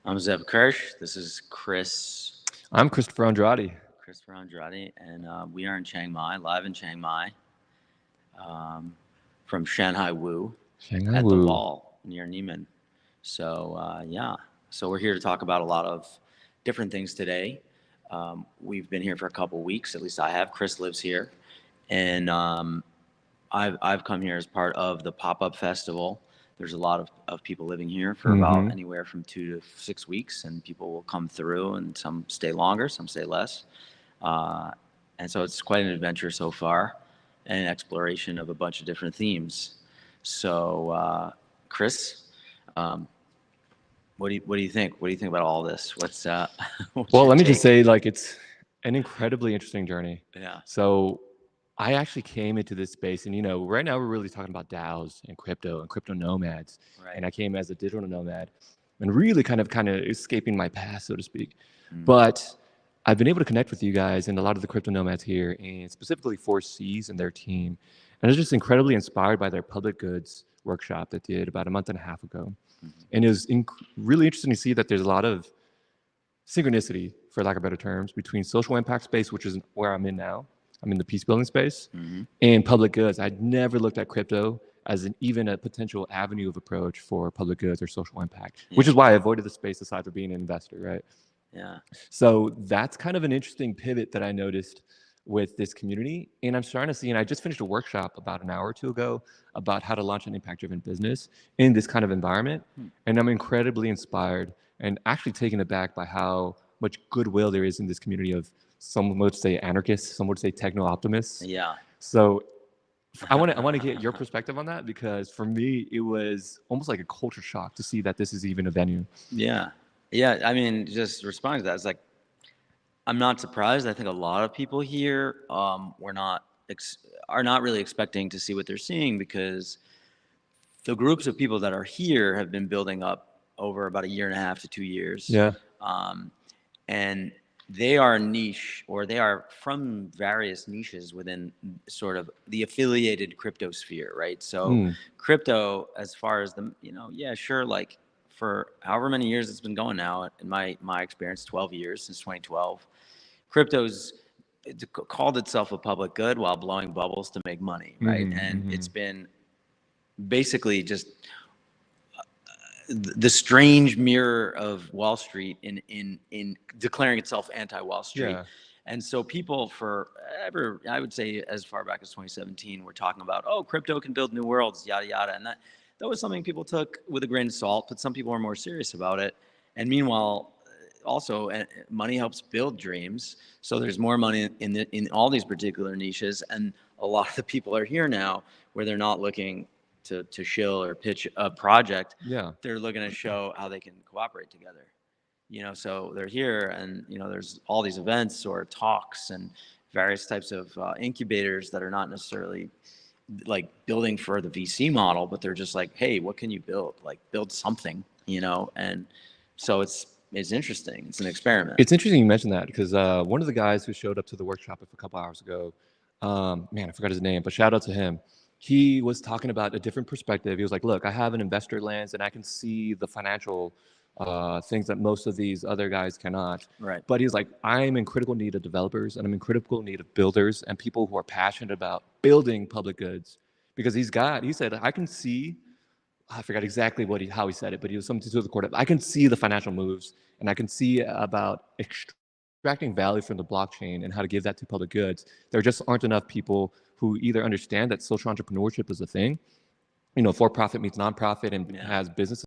I'm Zeb Kirsch. This is Chris, I'm Christopher Andrade. Christopher Andrade, and we are in Chiang Mai, live in Chiang Mai, um, from Shanghai Wu, Shanghai at the Woo. Wall near Neiman. So so we're here to talk about a lot of different things today. We've been here for a couple weeks, at least I have. Chris lives here, and I've come here as part of the pop up festival. There's a lot of people living here for about Mm-hmm. anywhere from 2 to 6 weeks, and people will come through, and some stay longer, some stay less. Uh, and so it's quite an adventure so far, and an exploration of a bunch of different themes. So, Chris, um, what do you think? What do you think about all this? What's Well, your let me just take? say, it's an incredibly interesting journey. Yeah. So, I actually came into this space, and right now we're really talking about DAOs and crypto nomads. Right. And I came as a digital nomad, and really kind of escaping my past, so to speak. Mm. But I've been able to connect with you guys and a lot of the crypto nomads here, and specifically 4Cs and their team. And I was just incredibly inspired by their public goods workshop that they did about a month and a half ago. Mhm. And it was really interesting to see that there's a lot of synchronicity, for lack of better terms, between social impact space, which is where I'm in now. I'm in the peace building space, Mhm. and public goods. I'd never looked at crypto as even a potential avenue of approach for public goods or social impact, which Yeah. is why I avoided the space aside from being an investor, right? Yeah. So that's kind of an interesting pivot that I noticed with this community. And I'm starting to see, and I just finished a workshop about an hour or two ago about how to launch an impact driven business in this kind of environment. Hmm. And I'm incredibly inspired and actually taken aback by how much goodwill there is in this community of, some would say anarchists, some would say techno optimists. Yeah. So I want to get your perspective on that, because for me it was almost like a culture shock to see that this is even a venue. Yeah. Yeah. I mean, just responding to that, it's like I'm not surprised. I think a lot of people here were not are not really expecting to see what they're seeing, because the groups of people that are here have been building up over about a year and a half to 2 years, Yeah. um, and they are niche, or they are from various niches within sort of the affiliated crypto sphere, right? So Mm. crypto, as far as yeah, sure, like for however many years it's been going now, in my experience, 12 years since 2012, crypto's called itself a public good while blowing bubbles to make money, right? Mm-hmm, And mm-hmm. it's been basically just the strange mirror of Wall Street in declaring itself anti-Wall Street. Yeah. And so people forever, I would say as far back as 2017, were talking about, oh, crypto can build new worlds, yada yada, and that was something people took with a grain of salt, but some people were more serious about it. And meanwhile, also, money helps build dreams. So there's more money in all these particular niches, and a lot of the people are here now where they're not looking to shill or pitch a project. Yeah. They're looking to show how they can cooperate together. So they're here, and there's all these events or talks and various types of incubators that are not necessarily like building for the VC model, but they're just like, hey, what can you build? Like build something, and so it's interesting. It's an experiment. It's interesting you mentioned that, because one of the guys who showed up to the workshop a couple hours ago, man, I forgot his name, but shout out to him. He was talking about a different perspective. He was like, "Look, I have an investor lens, and I can see the financial things that most of these other guys cannot." Right. But he's like, "I'm in critical need of developers, and I'm in critical need of builders and people who are passionate about building public goods." Because he said, "I can see." I forgot exactly how he said it, but he was something to the court of, I can see the financial moves, and I can see about extracting value from the blockchain and how to give that to public goods. There just aren't enough people who either understand that social entrepreneurship is a thing, for profit meets nonprofit and Yeah. has businesses.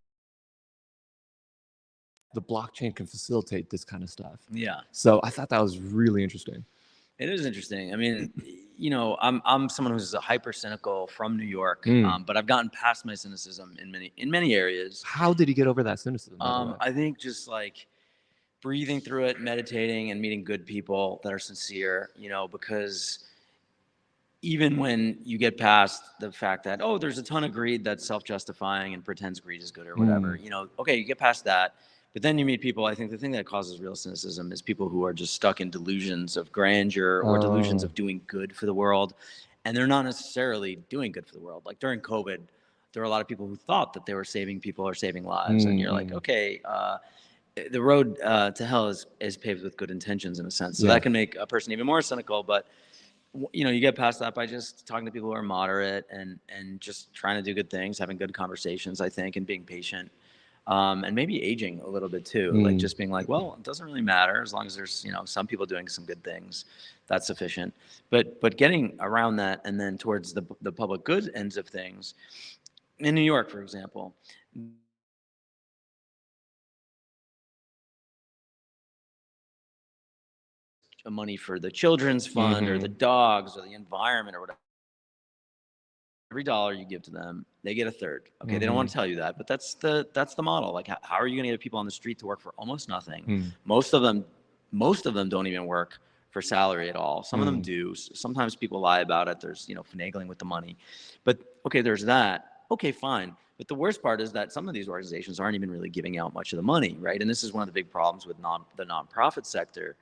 The blockchain can facilitate this kind of stuff. Yeah. So I thought that was really interesting. It is interesting. I mean, I'm someone who's a hyper cynical from New York, Mm. but I've gotten past my cynicism in many areas. How did he get over that cynicism, by the way? I think just like breathing through it, meditating, and meeting good people that are sincere. Because even when you get past the fact that, oh, there's a ton of greed that's self-justifying and pretends greed is good or whatever, Mm. okay, you get past that, but then you meet people. I think the thing that causes real cynicism is people who are just stuck in delusions of grandeur or delusions Oh. of doing good for the world, and they're not necessarily doing good for the world. Like during COVID, there were a lot of people who thought that they were saving people or saving lives, and you're like, Mm. okay, the road to hell is paved with good intentions in a sense. So Yeah. that can make a person even more cynical. But you get past that by just talking to people who are moderate and just trying to do good things, having good conversations, I think, and being patient. And maybe aging a little bit too, like Mm. just being like, well, it doesn't really matter as long as there's some people doing some good things, that's sufficient. But getting around that and then towards the public good ends of things. In New York, for example, money for the children's fund or the Mm-hmm. dogs or the environment or whatever. Every dollar you give to them, they get a third. Okay, they don't Mm-hmm. want to tell you that, but that's the model. Like, how are you going to get people on the street to work for almost nothing? Mm. Most of them, most of them don't even work for salary at all. Some of them Mm. do. Sometimes people lie about it. There's finagling with the money, but okay, there's that. Okay, fine. But the worst part is that some of these organizations aren't even really giving out much of the money, right? And this is one of the big problems with the nonprofit sector,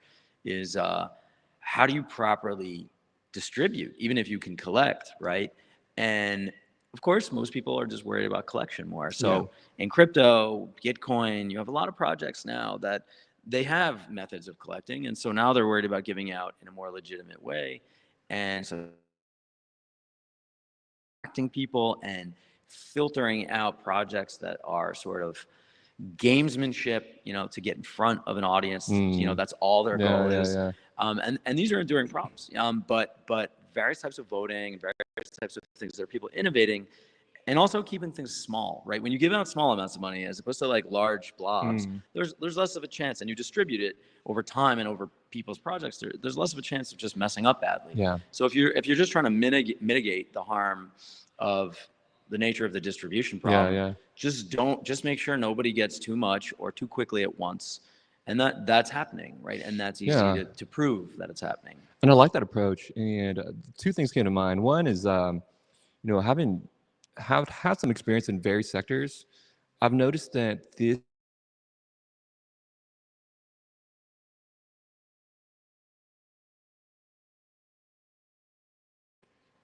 is how do you properly distribute, even if you can collect, right? And of course, most people are just worried about collection more. Yeah. So in crypto, Gitcoin, you have a lot of projects now that they have methods of collecting. And so now they're worried about giving out in a more legitimate way. And so attracting people and filtering out projects that are sort of gamesmanship, to get in front of an audience. Mm. That's all their Yeah, goal yeah, is. yeah. And these are enduring problems. But various types of voting, various types of things, there are people innovating and also keeping things small, right? When you give out small amounts of money as opposed to like large blobs, Mm. there's less of a chance, and you distribute it over time and over people's projects. There's less of a chance of just messing up badly. Yeah. So if you're just trying to mitigate the harm of the nature of the distribution Yeah, problem, yeah. just make sure nobody gets too much or too quickly at once, and that's happening, right? And that's easy Yeah. to prove that it's happening. And I like that approach. And two things came to mind. One is, having have had some experience in various sectors, I've noticed that this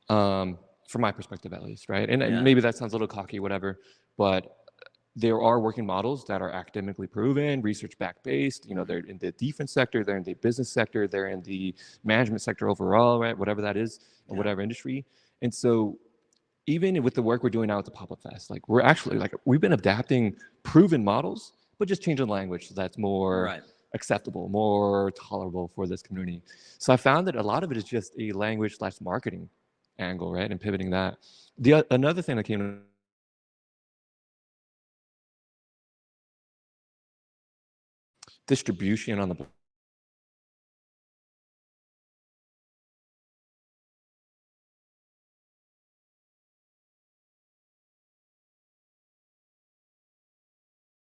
from my perspective at least, right? And Yeah, maybe that sounds a little cocky, whatever, but there are working models that are academically proven, research back based. They're in the defense sector, they're in the business sector, they're in the management sector overall, right? Whatever that is, or yeah, whatever industry. And so even with the work we're doing now at the Pop-Up Fest, like we're actually like we've been adapting proven models, but just changing language so that's more right. acceptable, more tolerable for this community. So I found that a lot of it is just a language/marketing angle, right? And pivoting that. Another thing that came distribution on the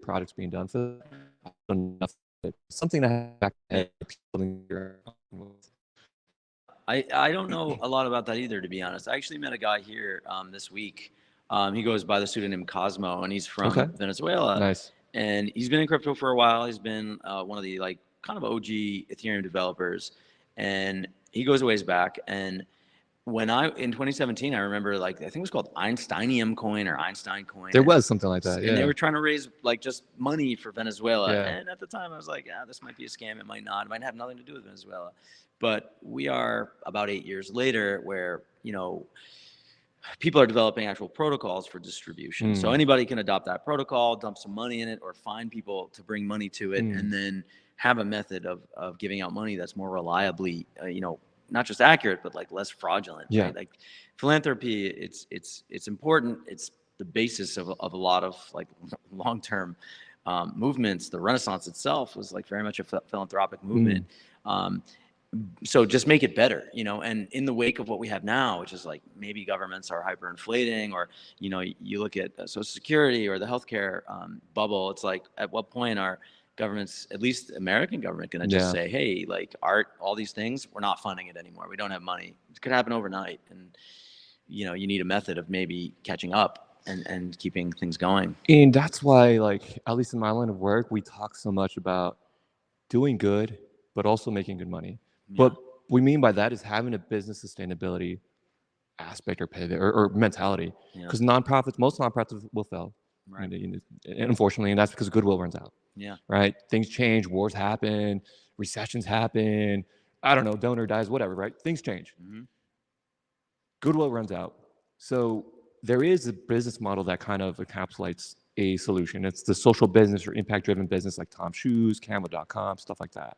products being done for enough something to have back Yeah. people. I don't know a lot about that either, to be honest. I actually met a guy here this week. He goes by the pseudonym Cosmo, and he's Okay, from Venezuela. nice. And he's been in crypto for a while. He's been one of the like kind of OG Ethereum developers, and he goes a ways back. And when I in 2017, I remember like I think it was called Einsteinium coin or Einstein coin, There and was something like that. and they Yeah, were trying to raise like just money for Venezuela. yeah. And at the time, I was like, yeah, this might be a scam. It might not. It might have nothing to do with Venezuela. But we are about 8 years later, where people are developing actual protocols for distribution. So Mm, anybody can adopt that protocol, dump some money in it, or find people to bring money to it, mm, and then have a method of giving out money that's more reliably, not just accurate, but like less fraudulent, yeah. right? Like philanthropy, it's important. It's the basis of a lot of like long-term movements. The Renaissance itself was like very much a philanthropic Mm, movement. Um, so just make it better, and in the wake of what we have now, which is like maybe governments are hyperinflating, or you look at social security or the healthcare bubble. It's like, at what point are governments, at least American government, going to just yeah. say, hey, like art, all these things, we're not funding it anymore, we don't have money? It could happen overnight, and you need a method of maybe catching up and keeping things going. And that's why, like, at least in my line of work, we talk so much about doing good, but also making good money. Yeah, What we mean by that is having a business sustainability aspect or pivot or mentality. yeah, Because most nonprofits will fail. Right. And unfortunately, and that's because goodwill runs out. Yeah. Right? Things change, wars happen, recessions happen. I don't know, donor dies, whatever. Right? Things change. Hmm. Goodwill runs out. So there is a business model that kind of encapsulates a solution. It's the social business or impact driven business like Tom Shoes, Canva.com, stuff like that.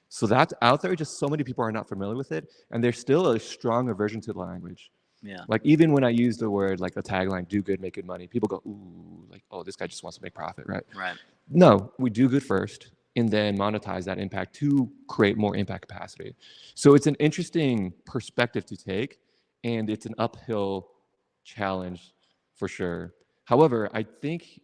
So that's out there. Just so many people are not familiar with it. And there's still a strong aversion to the language. Yeah. Like even when I use the word like a tagline, do good, make good money, people go, ooh, like, oh, this guy just wants to make profit, right? Right. No, we do good first and then monetize that impact to create more impact capacity. So it's an interesting perspective to take, and it's an uphill challenge for sure. However, I think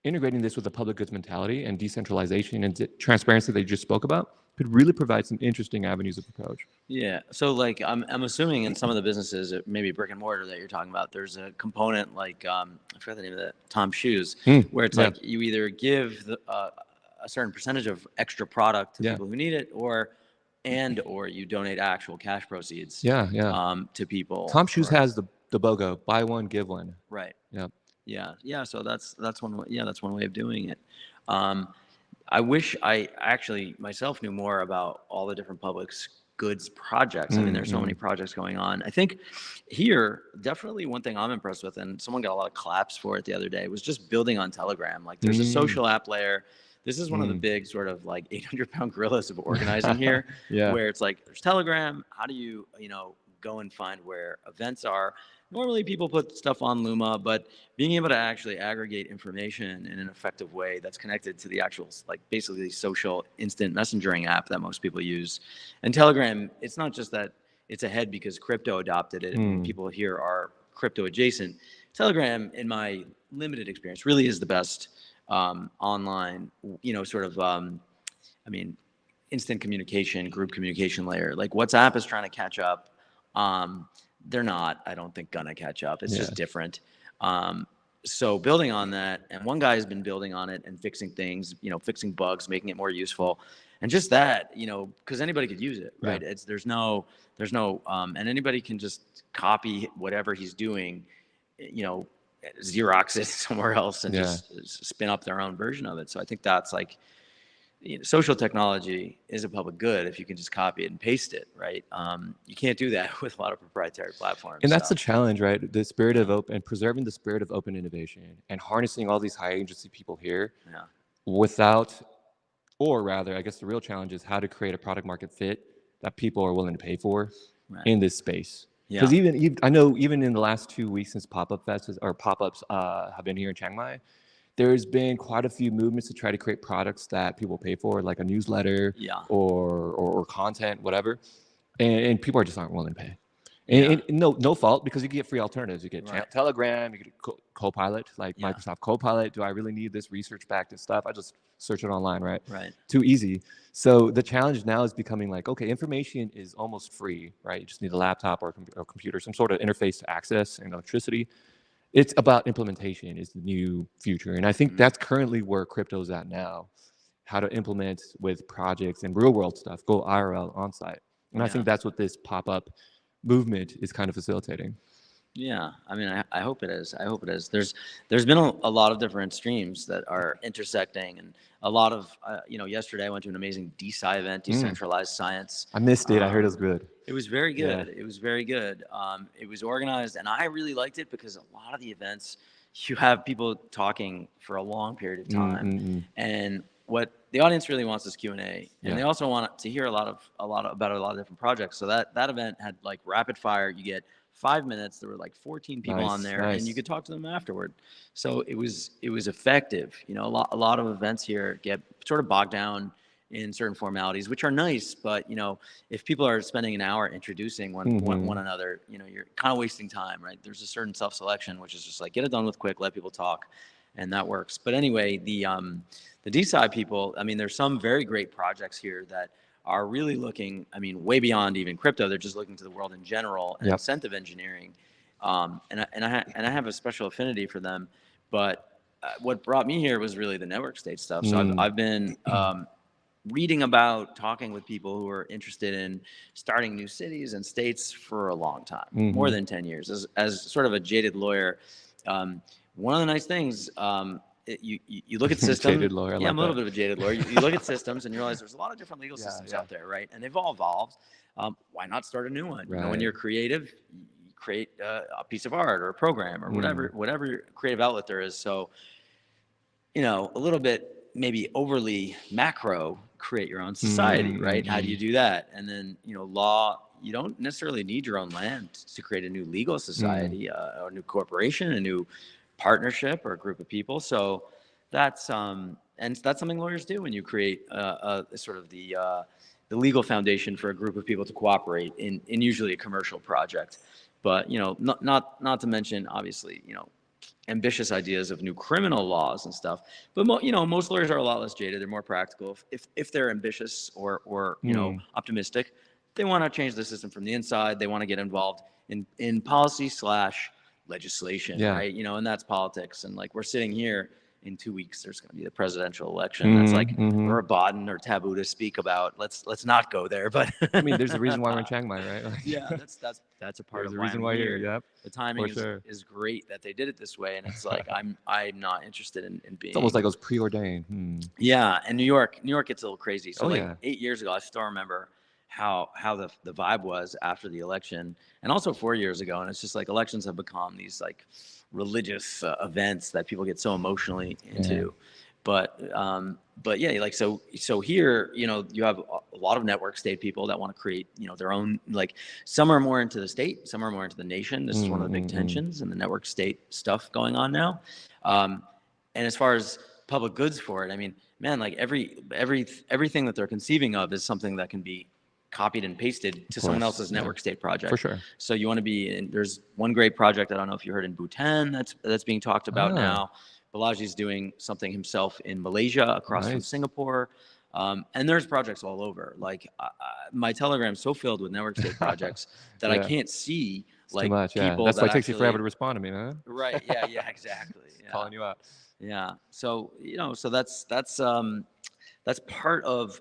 integrating this with the public goods mentality and decentralization and transparency that you just spoke about could really provide some interesting avenues of approach. Yeah. So like I'm assuming in some of the businesses, maybe brick and mortar that you're talking about, there's a component like I forgot the name of that, Tom Shoes, where it's yeah. like you either give a certain percentage of extra product to Yeah. people who need it, or you donate actual cash proceeds Yeah. to people. Tom Shoes has the BOGO, buy one, give one. Right. Yep. Yeah. So that's one way, that's one way of doing it. I wish I actually myself knew more about all the different public goods projects. I mean, there's so many projects going on. I think here, definitely one thing I'm impressed with, and someone got a lot of claps for it the other day, was just building on Telegram. Like there's a social app layer. This is one of the big sort of like 800-pound gorillas of organizing here, Yeah. where it's like there's Telegram. How do you, go and find where events are? Normally people put stuff on Luma, but being able to actually aggregate information in an effective way that's connected to the actual, like basically social instant messaging app that most people use. And Telegram, it's not just that it's ahead because crypto adopted it and people here are crypto adjacent. Telegram, in my limited experience, really is the best online, instant communication, group communication layer. Like WhatsApp is trying to catch up. They're not, I don't think, gonna catch up. It's just different. So building on that, and one guy has been building on it and fixing things, fixing bugs, making it more useful, and just that, because anybody could use it, right? Yeah. There's no, and anybody can just copy whatever he's doing, Xerox it somewhere else and just spin up their own version of it. So I think that's like, social technology is a public good if you can just copy it and paste it, right? You can't do that with a lot of proprietary platforms. And that's the challenge, right? The spirit of open and preserving the spirit of open innovation and harnessing all these high agency people here without, or rather, I guess the real challenge is how to create a product market fit that people are willing to pay for in this space. Because I know even in the last 2 weeks since Pop-Up Fest or pop-ups have been here in Chiang Mai, there's been quite a few movements to try to create products that people pay for, like a newsletter or content, whatever. And people just aren't willing to pay. And no fault, because you get free alternatives. You get Telegram, you get Copilot, like Microsoft Copilot. Do I really need this research-backed and stuff? I just search it online, right? Right. Too easy. So the challenge now is becoming like, okay, information is almost free, right? You just need a laptop or a computer, some sort of interface to access and electricity. It's about implementation is the new future. And I think that's currently where crypto's at now, how to implement with projects and real world stuff, go IRL on site. And I think that's what this pop-up movement is kind of facilitating. Yeah, I mean, I hope it is. I hope it is. There's been a lot of different streams that are intersecting, and a lot of yesterday I went to an amazing DeSci event, Decentralized Science. I missed it. I heard it was good. It was very good. Yeah. It was very good. It was organized, and I really liked it because a lot of the events, you have people talking for a long period of time, and what the audience really wants is Q&A, and they also want to hear about a lot of different projects. So that event had like rapid fire. You get 5 minutes. There were like 14 people on there, and you could talk to them afterward. So it was effective. A lot of events here get sort of bogged down in certain formalities, which are nice, but if people are spending an hour introducing one another, you're kind of wasting time, right? There's a certain self-selection, which is just like get it done with quick, let people talk, and that works. But anyway, the DeSci people, I mean, there's some very great projects here that are really looking, I mean, way beyond even crypto. They're just looking to the world in general and incentive engineering. And I have a special affinity for them. But what brought me here was really the network state stuff. So I've been reading about, talking with people who are interested in starting new cities and states for a long time, more than 10 years. As sort of a jaded lawyer, one of the nice things, you look at systems. Jaded lawyer, I Yeah, like I'm a little that. bit of a jaded lawyer. You look at systems and you realize there's a lot of different legal Yeah, systems yeah. out there, right? And they've all evolved. Why not start a new one? You know, when Right. you're creative, you create a piece of art or a program or whatever creative outlet there is. So, you know, a little bit maybe overly macro, create your own society, right? How do you do that? And then, you know, law, you don't necessarily need your own land to create a new legal society, a new corporation, a new partnership or a group of people. So that's and that's something lawyers do when you create sort of the legal foundation for a group of people to cooperate in usually a commercial project. But you know, not to mention obviously, you know, ambitious ideas of new criminal laws and stuff. But you know, most lawyers are a lot less jaded. They're more practical. If they're ambitious or you know optimistic, they want to change the system from the inside. They want to get involved in policy slash legislation, Yeah. right? You know, and that's politics. And like we're sitting here in 2 weeks, there's going to be the presidential election. That's like verboten or taboo to speak about. Let's not go there. But I mean, there's a reason why we're in Chiang Mai, right? Like, yeah, that's a part there's of a why reason I'm why here. you're. Yep. The timing For sure. is great that they did it this way, and it's like I'm not interested in being. It's almost like it was preordained. Yeah, and New York gets a little crazy. So Oh, like yeah. 8 years ago, I still remember how the vibe was after the election, and also 4 years ago. And it's just like elections have become these like religious events that people get so emotionally into. But yeah, like so here, you know, you have a lot of network state people that want to create, you know, their own, like some are more into the state, some are more into the nation. This is one of the big tensions in the network state stuff going on now. And as far as public goods for it, I mean, man, like everything that they're conceiving of is something that can be copied and pasted to someone course, else's yeah. network state project. For sure. So you want to be in, there's one great project, I don't know if you heard, in Bhutan that's being talked about now. Balaji's doing something himself in Malaysia across from Nice. Singapore. And there's projects all over. Like my Telegram's so filled with network state projects that I Yeah. can't see It's like too much. Yeah. people That's that why it takes you actually- forever to respond to me, huh? Right. Yeah, exactly. Yeah. Calling you out. Yeah. So, you know, so that's part of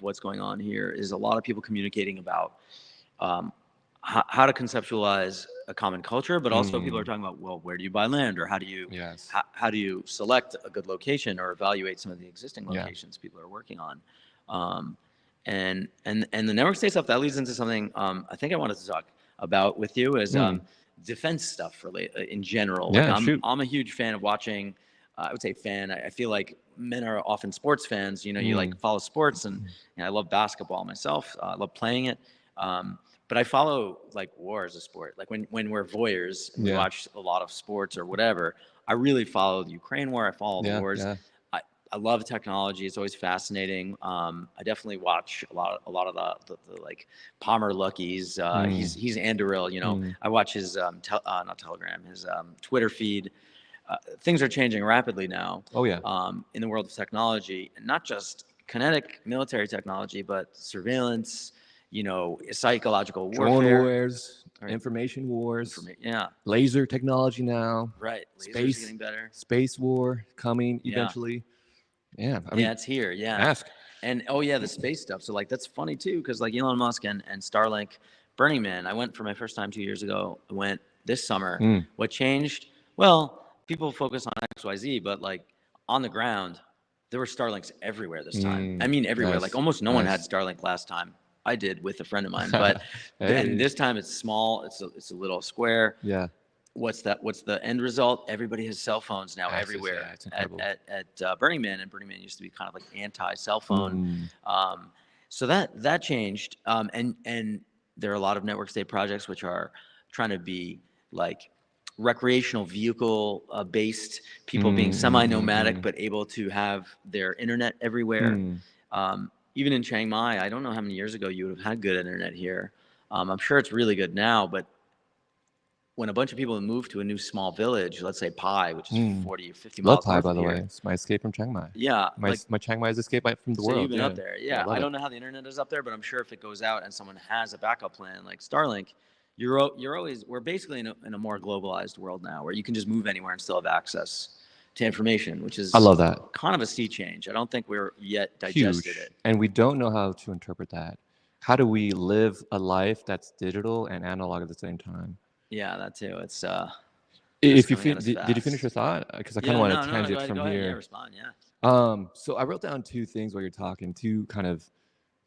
what's going on here is a lot of people communicating about how to conceptualize a common culture, but also people are talking about, well, where do you buy land, or how do you Yes. how do you select a good location or evaluate some of the existing Yeah. locations people are working on. And the network state stuff that leads into something I think I wanted to talk about with you is defense stuff in general. Yeah, Like shoot. I'm a huge fan of watching. I would say fan. I feel like men are often sports fans. You know, you like follow sports, and you know, I love basketball myself. I love playing it. But I follow like war as a sport. Like when we're voyeurs and we Yeah. watch a lot of sports or whatever, I really follow the Ukraine war. I follow the wars. Yeah. I love technology. It's always fascinating. I definitely watch a lot of the like Palmer Lucky's. He's Anduril. You know, I watch his not Telegram, his Twitter feed. Things are changing rapidly now. Oh, yeah. In the world of technology, and not just kinetic military technology, but surveillance. You know, psychological Drone warfare. wars, Right. information wars, Yeah, laser technology now, right. Lasers Space. getting better. space war coming Yeah. eventually. Yeah. I mean, Yeah, it's here. Yeah. ask. And oh yeah, the space stuff. So like that's funny too, because like Elon Musk and Starlink, Burning Man. I went for my first time 2 years ago. I went this summer. What changed? Well, people focus on XYZ, but like on the ground, there were Starlinks everywhere this time. I mean everywhere. Nice. Like almost no one had Nice. Starlink last time. I did with a friend of mine, but Hey. and this time it's small. It's a little square. Yeah. What's the end result? Everybody has cell phones now Access, everywhere yeah, it's incredible. at Burning Man, and Burning Man used to be kind of like anti-cell phone. So that changed, and there are a lot of network state projects which are trying to be like recreational vehicle based, people being semi-nomadic but able to have their internet everywhere. Even in Chiang Mai, I don't know how many years ago you would have had good internet here. I'm sure it's really good now, but when a bunch of people move to a new small village, let's say Pai, which is 40 or 50 Love miles Pai, north by of the here. way. It's my escape from Chiang Mai. Yeah, My Chiang Mai is escape from the so world. you've been yeah. up there. Yeah, love I it. don't know how the internet is up there, but I'm sure if it goes out and someone has a backup plan like Starlink, you're always, we're basically in a more globalized world now where you can just move anywhere and still have access to information, which is I love that. kind of a sea change. I don't think we're yet digested Huge. it. And we don't know how to interpret that. How do we live a life that's digital and analog at the same time? Yeah, that too. It's If you coming at us did you finish your fast. thought? Because I kind Yeah, of want no, to no, tangent from go ahead. Yeah, here. respond. Yeah. So I wrote down two things while you're talking, two kind of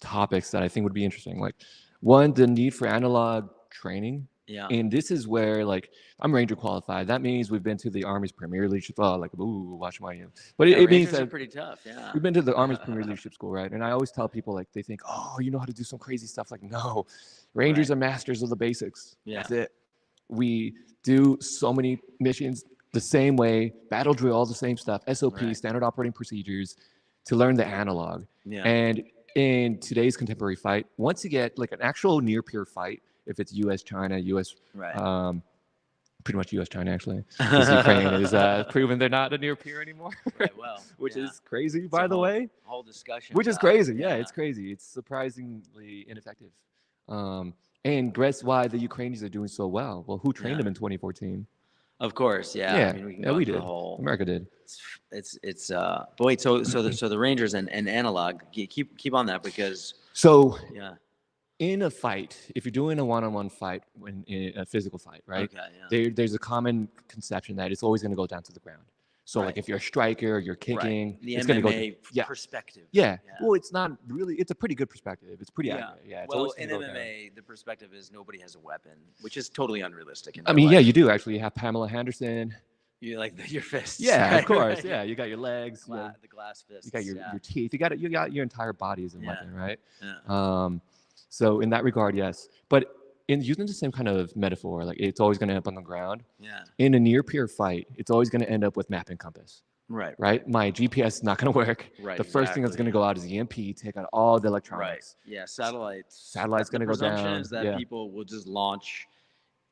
topics that I think would be interesting. Like one, the need for analog training. Yeah. And this is where like I'm Ranger qualified. That means we've been to the Army's Premier Leadership. Oh, like ooh, watch my but Yeah, it means Rangers are that pretty tough. Yeah. we've been to the Army's Premier Leadership School, right? And I always tell people like they think, oh, you know how to do some crazy stuff. Like no, Rangers Right. are masters of the basics. Yeah. That's it. We do so many missions the same way, battle drill, all the same stuff, SOP, Right. standard operating procedures, to learn the analog. Yeah. And in today's contemporary fight, once you get like an actual near peer fight, if it's U.S. China, U.S. Right. Pretty much U.S. China actually, because Ukraine is proven they're not a near peer anymore, Right. Well, which yeah. is crazy, It's by a the way. whole discussion. Which is about it. crazy. Yeah, it's crazy. It's surprisingly ineffective. And guess why the Ukrainians are doing so well? Well, who trained Yeah. them in 2014? Of course. Yeah. Yeah, I mean, we can yeah, go we into did. the whole. America did. But wait. So the Rangers and analog. Keep on that because. So Yeah. in a fight, if you're doing a one-on-one fight, in a physical fight, right? Okay. Yeah. There's a common conception that it's always going to go down to the ground. So Right. like if you're a striker, you're kicking, Right. The it's going to MMA go. Yeah. perspective. Yeah. Yeah. Well, it's not really. It's a pretty good perspective. It's pretty Yeah. accurate. Yeah. It's Well, always in gonna go down. MMA, the perspective is nobody has a weapon, which is totally unrealistic. In I real mean, yeah, life. you do actually. You have Pamela Henderson. You like your fists. Yeah, right? of course. Right. Yeah, you got your legs. The glass fists. You got your, yeah. your teeth. You got your entire body as a Yeah. weapon, right? Yeah. So in that regard, yes. But in using the same kind of metaphor, like it's always going to end up on the ground. Yeah. In a near peer fight, it's always going to end up with map and compass, Right. right? My GPS is not going to work. Right. The first thing that's going to go out is EMP, take out all the Right. electronics. Yeah. Satellites. Satellite's The gonna go presumption down, is that yeah. people will just launch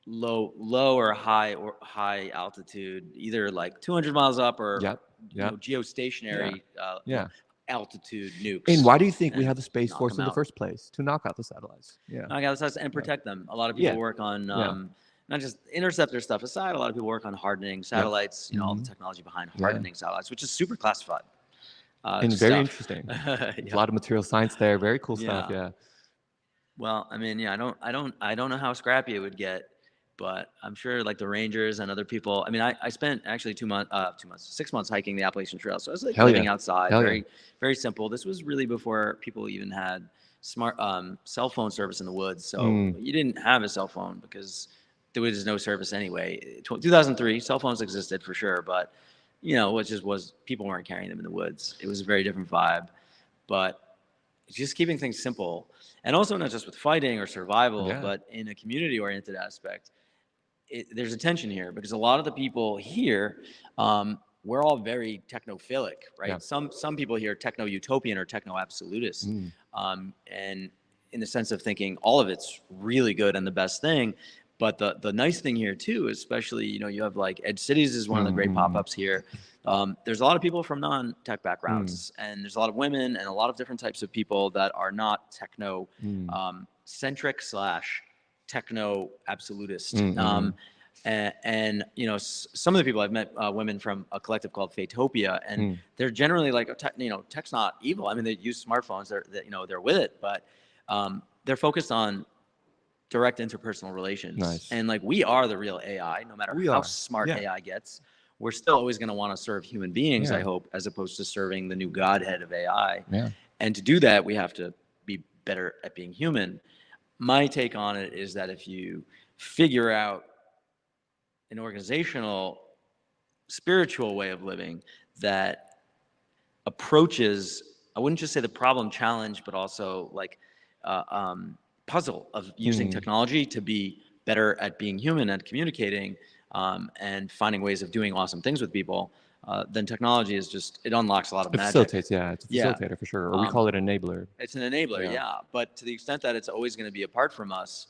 low or high altitude, either like 200 miles up or Yep. you Yep. know, geostationary Yeah. altitude nukes. And why do you think we and have the Space knock Force them in the out. first place? To knock out the satellites. Yeah. I guess that's and protect them. A lot of people Yeah. work on Yeah. not just interceptor stuff aside. A lot of people work on hardening satellites. You know, all the Mhm. technology behind Yeah. hardening satellites, which is super classified. And very stuff. interesting. There's Yeah. a lot of material science there. Very cool stuff. Yeah. Yeah. Well, I mean, yeah, I don't know how scrappy it would get, but I'm sure like the Rangers and other people. I mean, I spent actually 6 months hiking the Appalachian Trail. So I was like Hell living yeah. outside, Hell yeah. very simple. This was really before people even had smart cell phone service in the woods. So Mm. you didn't have a cell phone because there was no service anyway. 2003, cell phones existed for sure, but you know, was people weren't carrying them in the woods. It was a very different vibe, but just keeping things simple, and also not just with fighting or survival, Yeah. but in a community-oriented aspect. There's a tension here because a lot of the people here, we're all very technophilic, right? Yeah. Some people here techno-utopian or techno-absolutist, Mm. and in the sense of thinking all of it's really good and the best thing. But the nice thing here too, especially, you know, you have like Edge Cities is one of the great Mhm. pop-ups here. There's a lot of people from non-tech backgrounds, and there's a lot of women and a lot of different types of people that are not techno Mm. centric / techno absolutist. Mm, And you know, some of the people I've met, women from a collective called Fatopia, and Mm. they're generally like, you know, tech's not evil. I mean, they use smartphones, you know, they're with it, but they're focused on direct interpersonal relations. Nice. And like, we are the real AI, no matter We how are. smart Yeah. AI gets. We're still always going to want to serve human beings, Yeah. I hope, as opposed to serving the new godhead of AI. Yeah. And to do that, we have to be better at being human. My take on it is that if you figure out an organizational, spiritual way of living that approaches, I wouldn't just say the problem challenge, but also like puzzle of using technology to be better at being human and communicating, and finding ways of doing awesome things with people, then technology is just, it unlocks a lot of It magic. facilitates, yeah. It's a Yeah. facilitator for sure. Or we call it enabler. It's an enabler, Yeah. yeah. But to the extent that it's always going to be apart from us,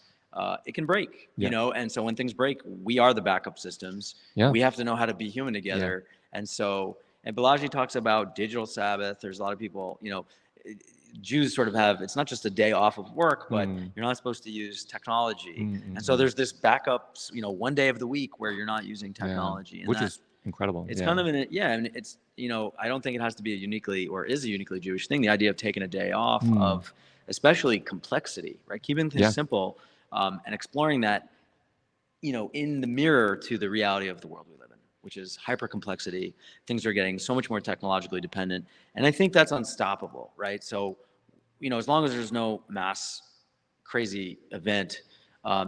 it can break, Yeah. you know? And so when things break, we are the backup systems. Yeah. We have to know how to be human together. And so, and Balaji talks about digital Sabbath. There's a lot of people, you know, Jews sort of have, it's not just a day off of work, but you're not supposed to use technology. And so there's this backup, you know, one day of the week where you're not using technology. And Which that- is incredible. it's yeah. kind of and it's, you know, I don't think it has to be a uniquely or is a uniquely Jewish thing. The idea of taking a day off of especially complexity, right? Keeping things Yeah. simple, and exploring that in the mirror to the reality of the world we live in, which is hyper complexity. Things are getting so much more technologically dependent. And I think that's unstoppable, right? So, as long as there's no mass crazy event,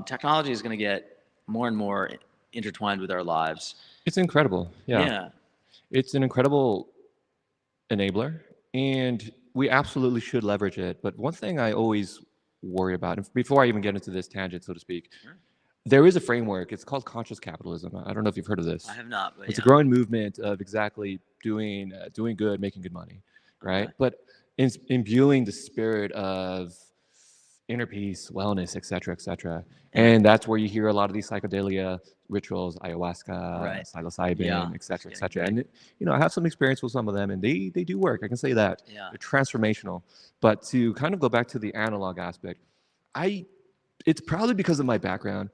technology is going to get more and more intertwined with our lives. It's incredible. Yeah. Yeah. It's an incredible enabler, and we absolutely should leverage it. But one thing I always worry about, and before I even get into this tangent, so to speak, Sure. there is a framework. It's called conscious capitalism. I don't know if you've heard of this. I have not, but It's yeah. a growing movement of exactly doing good, making good money, right? Okay. But imbuing the spirit of inner peace, wellness, et cetera, et cetera. And that's where you hear a lot of these psychedelia rituals, ayahuasca, Right. psilocybin, Yeah. et cetera, et It's cetera. getting And I have some experience with some of them, and they do work. I can say that. Yeah. They're transformational. But to kind of go back to the analog aspect, it's probably because of my background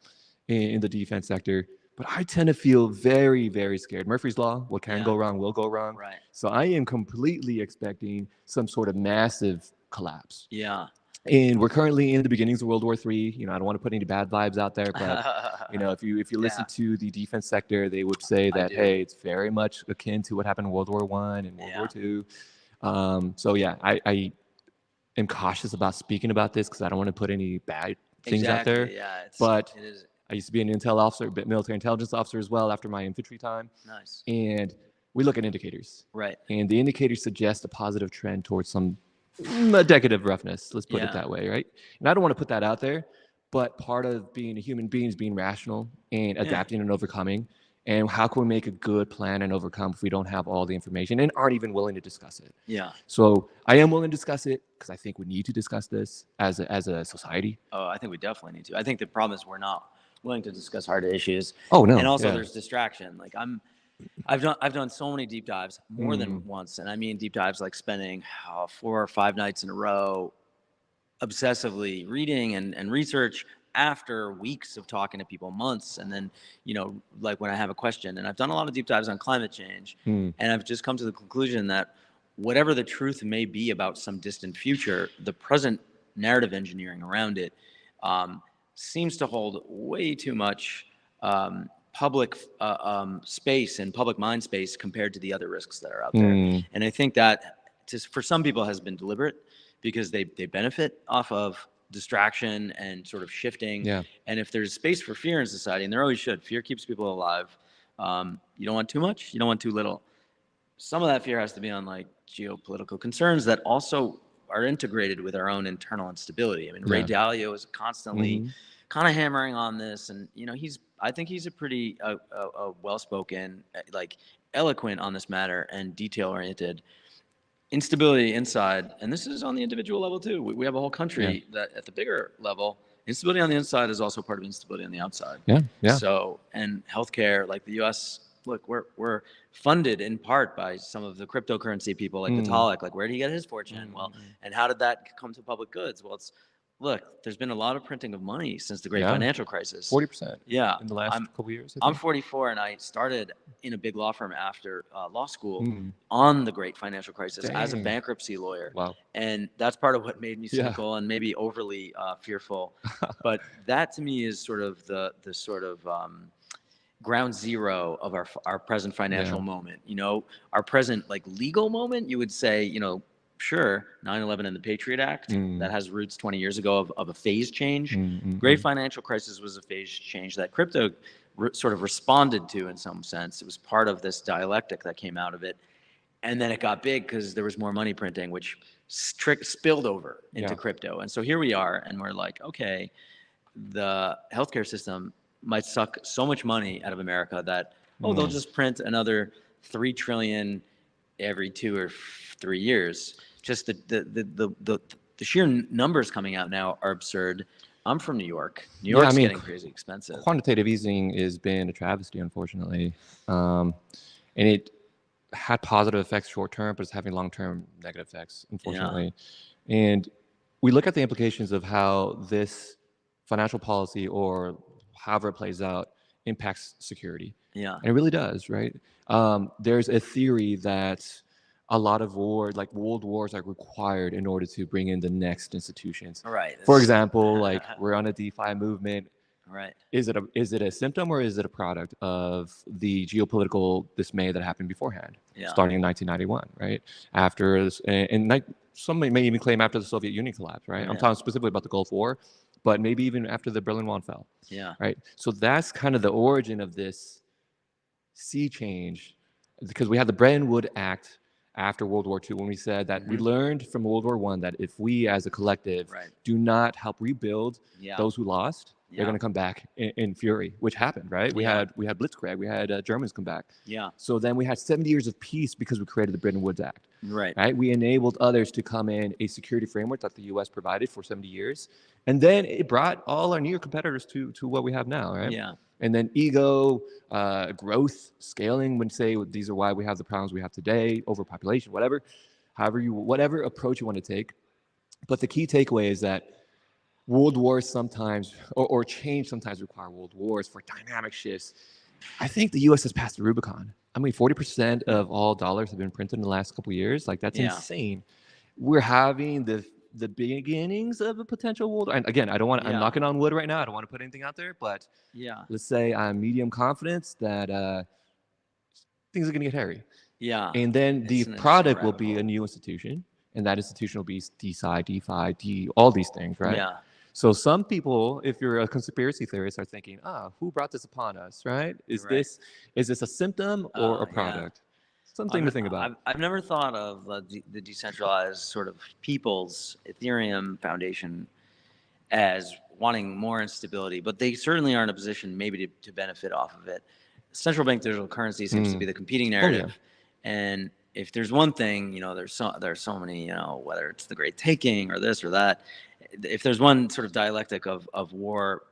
in the defense sector, but I tend to feel very, very scared. Murphy's Law, what can Yeah. go wrong will go wrong. Right. So I am completely expecting some sort of massive collapse. Yeah. And we're currently in the beginnings of World War III. I don't want to put any bad vibes out there, but if you listen Yeah. to the defense sector, they would say that do. hey, it's very much akin to what happened in World War I and World War II. So yeah, I am cautious about speaking about this because I don't want to put any bad things out there. Yeah. But it is I used to be an intel officer, a military intelligence officer as well after my infantry time, nice. and we look at indicators, Right. and the indicators suggest a positive trend towards a decade of roughness. Let's put Yeah. it that way, right? And I don't want to put that out there, but part of being a human being is being rational and adapting and overcoming. And how can we make a good plan and overcome if we don't have all the information and aren't even willing to discuss it? Yeah. So I am willing to discuss it because I think we need to discuss this as a society. Oh, I think we definitely need to. I think the problem is we're not willing to discuss hard issues. Oh no! And also yeah. there's distraction. Like I've done so many deep dives, more than once, and I mean deep dives like spending 4 or 5 nights in a row, obsessively reading and research after weeks of talking to people, months, and then like when I have a question, and I've done a lot of deep dives on climate change, and I've just come to the conclusion that whatever the truth may be about some distant future, the present narrative engineering around it seems to hold way too much public space and public mind space compared to the other risks that are out there. And I think that for some people has been deliberate because they benefit off of distraction and sort of shifting. Yeah. And if there's space for fear in society, and there always should, fear keeps people alive. You don't want too much, you don't want too little. Some of that fear has to be on like geopolitical concerns that also are integrated with our own internal instability. I mean, Ray Dalio is constantly kind of hammering on this, and I think he's a pretty well-spoken, like eloquent on this matter and detail-oriented. Instability inside, and this is on the individual level too. We have a whole country that at the bigger level, instability on the inside is also part of instability on the outside. Yeah. So, and healthcare, like the U.S., look, we're funded in part by some of the cryptocurrency people like Vitalik. Like, where did he get his fortune? Well, and how did that come to public goods? Well, look, there's been a lot of printing of money since the great financial crisis. 40%. Yeah. In the last couple of years. I'm 44, and I started in a big law firm after law school on the great financial crisis as a bankruptcy lawyer. Wow. And that's part of what made me cynical and maybe overly fearful. But that to me is sort of the sort of ground zero of our present financial moment. Our present like legal moment, you would say, sure, 9/11 and the Patriot Act, that has roots 20 years ago of a phase change. Great financial crisis was a phase change that crypto sort of responded to in some sense. It was part of this dialectic that came out of it. And then it got big because there was more money printing, which spilled over into crypto. And so here we are, and we're like, okay, the healthcare system might suck so much money out of America that, they'll just print another 3 trillion every 2 or 3 years. Just the sheer numbers coming out now are absurd. I'm from New York. New York's getting crazy expensive. Quantitative easing has been a travesty, unfortunately. And it had positive effects short term, but it's having long-term negative effects, unfortunately. And we look at the implications of how this financial policy, or however it plays out, impacts security. Yeah. And it really does, right? There's a theory that a lot of world wars are required in order to bring in the next institutions. Right. For example, like we're on a DeFi movement. Right. Is it a symptom or is it a product of the geopolitical dismay that happened beforehand, Yeah. starting in 1991, right? After this, some may even claim after the Soviet Union collapsed, right? I'm Yeah. talking specifically about the Gulf War, but maybe even after the Berlin Wall fell, Yeah. right? So that's kind of the origin of this sea change, because we had the Bretton Woods Act after World War II when we said that we learned from World War I that if we as a collective Right. do not help rebuild Yeah. those who lost, they're Yeah. going to come back in fury, which happened, right? We Yeah. had Blitzkrieg, we had Germans come back. Yeah. So then we had 70 years of peace because we created the Bretton Woods Act. Right. Right? We enabled others to come in a security framework that the U.S. provided for 70 years, and then it brought all our near competitors to what we have now, right? Yeah. And then ego, growth, scaling. When say these are why we have the problems we have today, overpopulation, whatever, whatever approach you want to take. But the key takeaway is that world wars sometimes, or change sometimes require world wars for dynamic shifts. I think the U.S. has passed the Rubicon. I mean, 40% of all dollars have been printed in the last couple of years. Like, that's Yeah. insane. We're having the beginnings of a potential world. And again, I don't want. I'm Yeah. knocking on wood right now. I don't want to put anything out there, but Yeah. let's say I'm medium confidence that things are going to get hairy. Yeah. And then It's the an interesting product will rabbit be hole. a new institution, and that institution will be DeFi, all these things, right? Yeah. So some people, if you're a conspiracy theorist, are thinking, who brought this upon us, right? Is Right. this a symptom or a Yeah. product? Something to think about. I've never thought of the decentralized sort of people's Ethereum Foundation as wanting more instability, but they certainly are in a position maybe to benefit off of it. Central bank digital currency seems to be the competing narrative. And if there's one thing, there's so many, whether it's the great taking or this or that, if there's one sort of dialectic of war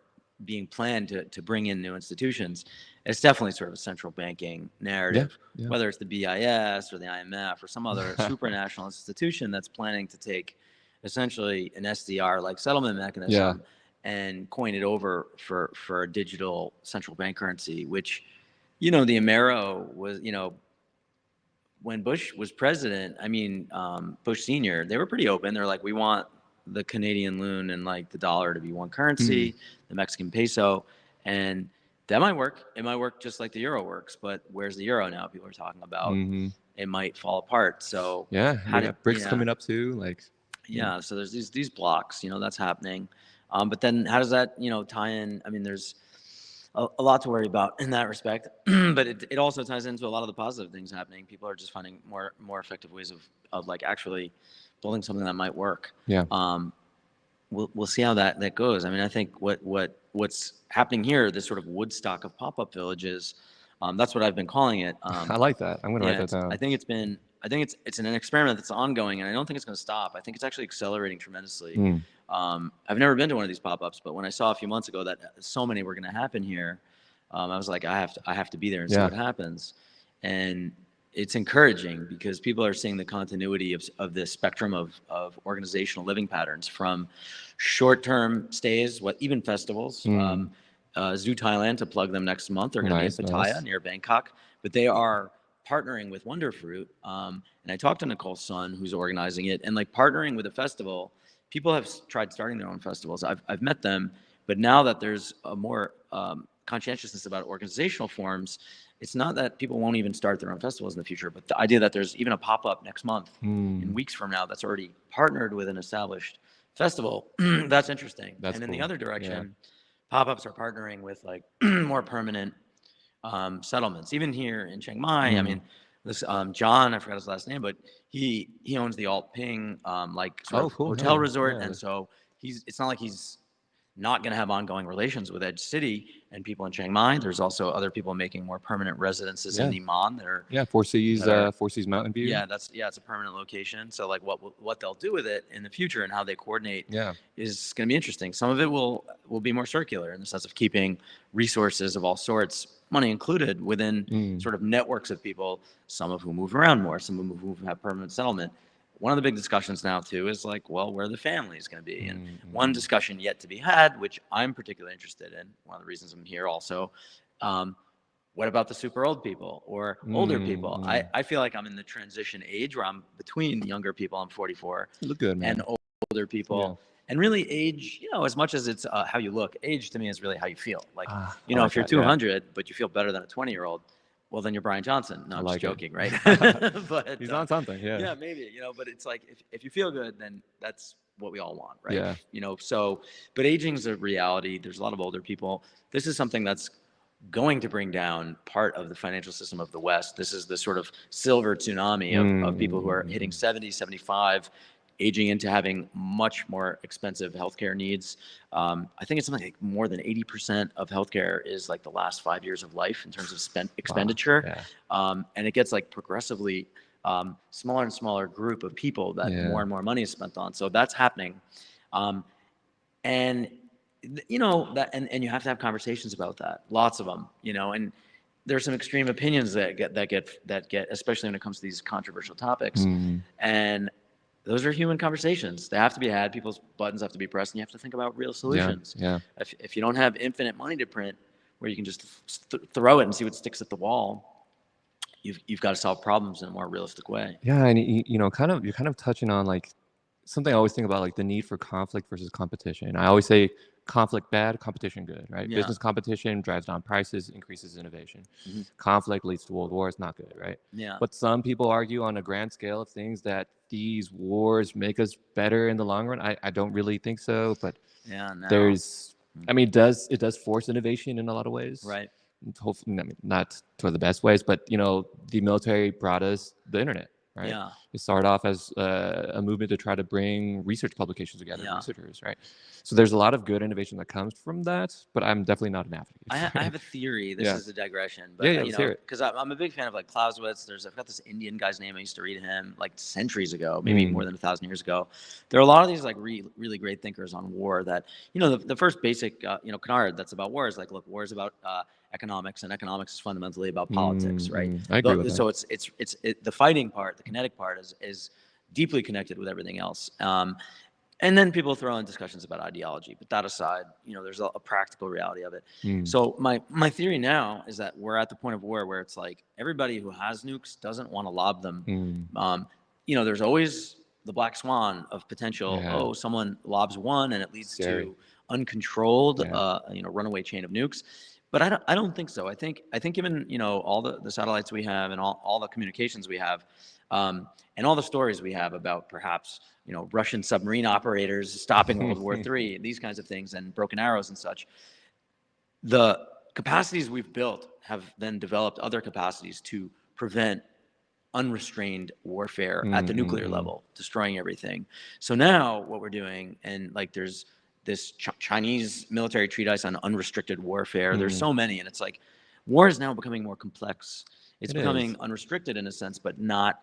being planned to bring in new institutions, it's definitely sort of a central banking narrative, Yeah. whether it's the BIS or the IMF or some other supranational institution that's planning to take essentially an SDR-like settlement mechanism and coin it over for a digital central bank currency, which, the Amero was, when Bush was president, Bush Senior, they were pretty open. They're like, we want the Canadian loon and like the dollar to be one currency, the Mexican peso, and that might work. It might work just like the euro works, but where's the euro now? People are talking about it might fall apart. So we have BRICS coming up too, like. Yeah, so there's these blocks, that's happening. But then how does that, tie in? I mean, there's a lot to worry about in that respect, but it also ties into a lot of the positive things happening. People are just finding more effective ways of like actually building something that might work. Yeah. We'll see how that goes. I mean, I think what's happening here, this sort of Woodstock of pop-up villages, that's what I've been calling it. I like that. I'm gonna write that down. I think it's an experiment that's ongoing, and I don't think it's going to stop. I think it's actually accelerating tremendously. I've never been to one of these pop-ups, but when I saw a few months ago that so many were going to happen here, I was like, I have to be there and see what happens. And it's encouraging because people are seeing the continuity of this spectrum of organizational living patterns, from short-term stays, even festivals. Zoo Thailand, to plug them next month, they're going to be in Pattaya near Bangkok, but they are partnering with Wonderfruit. And I talked to Nicole's son, who's organizing it, and like partnering with a festival. People have tried starting their own festivals. I've met them, but now that there's a more conscientiousness about organizational forms, it's not that people won't even start their own festivals in the future, but the idea that there's even a pop-up next month in weeks from now that's already partnered with an established festival, that's interesting. That's and in cool. the other direction, pop-ups are partnering with like more permanent settlements. Even here in Chiang Mai, I mean, this John, I forgot his last name, but he owns the Alt Ping sort of hotel resort, and so it's not like he's not going to have ongoing relations with Edge City and people in Chiang Mai. There's also other people making more permanent residences in Niman that are Four Seas Mountain View. Yeah, it's a permanent location. So like what they'll do with it in the future and how they coordinate is going to be interesting. Some of it will be more circular in the sense of keeping resources of all sorts, money included, within sort of networks of people, some of whom move around more, some of whom have permanent settlement. One of the big discussions now too is like, well, where the family is going to be. And one discussion yet to be had, which I'm particularly interested in, one of the reasons I'm here also, what about the super old people or older people? I feel like I'm in the transition age where I'm between younger people, I'm 44, You look good, man. and older people. And really age, as much as it's how you look, age to me is really how you feel. Like, I like if you're that. Yeah, 200, but you feel better than a 20-year-old, well, then you're Brian Johnson. No, I I'm just like it. joking, right? But He's on something. Yeah. yeah, maybe, but it's like if you feel good, then that's what we all want, right? Yeah. So, but aging's a reality. There's a lot of older people. This is something that's going to bring down part of the financial system of the West. This is the sort of silver tsunami of people who are hitting 70, 75, aging into having much more expensive healthcare needs. I think it's something like more than 80% of healthcare is like the last 5 years of life in terms of expenditure. Yeah. And it gets like progressively smaller and smaller group of people that Yeah. more and more money is spent on. So that's happening. And that, and you have to have conversations about that, lots of them, and there's some extreme opinions that get, especially when it comes to these controversial topics. And those are human conversations. They have to be had. People's buttons have to be pressed, and you have to think about real solutions. Yeah. If you don't have infinite money to print, where you can just throw it and see what sticks at the wall, you've got to solve problems in a more realistic way. Yeah, and you're kind of touching on like something I always think about, like the need for conflict versus competition. I always say conflict bad, competition good, right? Yeah. Business competition drives down prices, increases innovation. Mm-hmm. Conflict leads to world wars, not good, right? Yeah. But some people argue on a grand scale of things that these wars make us better in the long run. I don't really think so, but yeah, no. it does force innovation in a lot of ways. Right. Hopefully, not to the best ways, but the military brought us the internet. Right. Yeah. It started off as a movement to try to bring research publications together, Yeah. researchers, right? So there's a lot of good innovation that comes from that, but I'm definitely not an advocate. I have a theory. This Yeah. is a digression, but Yeah, let's hear it. because I'm a big fan of like Clausewitz. I've got this Indian guy's name. I used to read him like centuries ago, maybe more than 1,000 years ago. There are a lot of these like really great thinkers on war that, the first basic, canard that's about war is like, look, war is about economics, and economics is fundamentally about politics, right? I agree with that. So it's the fighting part, the kinetic part is deeply connected with everything else. And then people throw in discussions about ideology, but that aside, there's a practical reality of it. So my theory now is that we're at the point of war where it's like everybody who has nukes doesn't want to lob them. There's always the black swan of potential. Yeah. Oh, someone lobs one and it leads Scary. to uncontrolled, runaway chain of nukes. But I don't think so. I think given all the satellites we have and all the communications we have, and all the stories we have about perhaps Russian submarine operators stopping World War III, these kinds of things, and broken arrows and such, the capacities we've built have then developed other capacities to prevent unrestrained warfare at the nuclear level, destroying everything. So now what we're doing, and like there's this Chinese military treatise on unrestricted warfare. There's so many, and it's like war is now becoming more complex. It's becoming unrestricted in a sense, but not.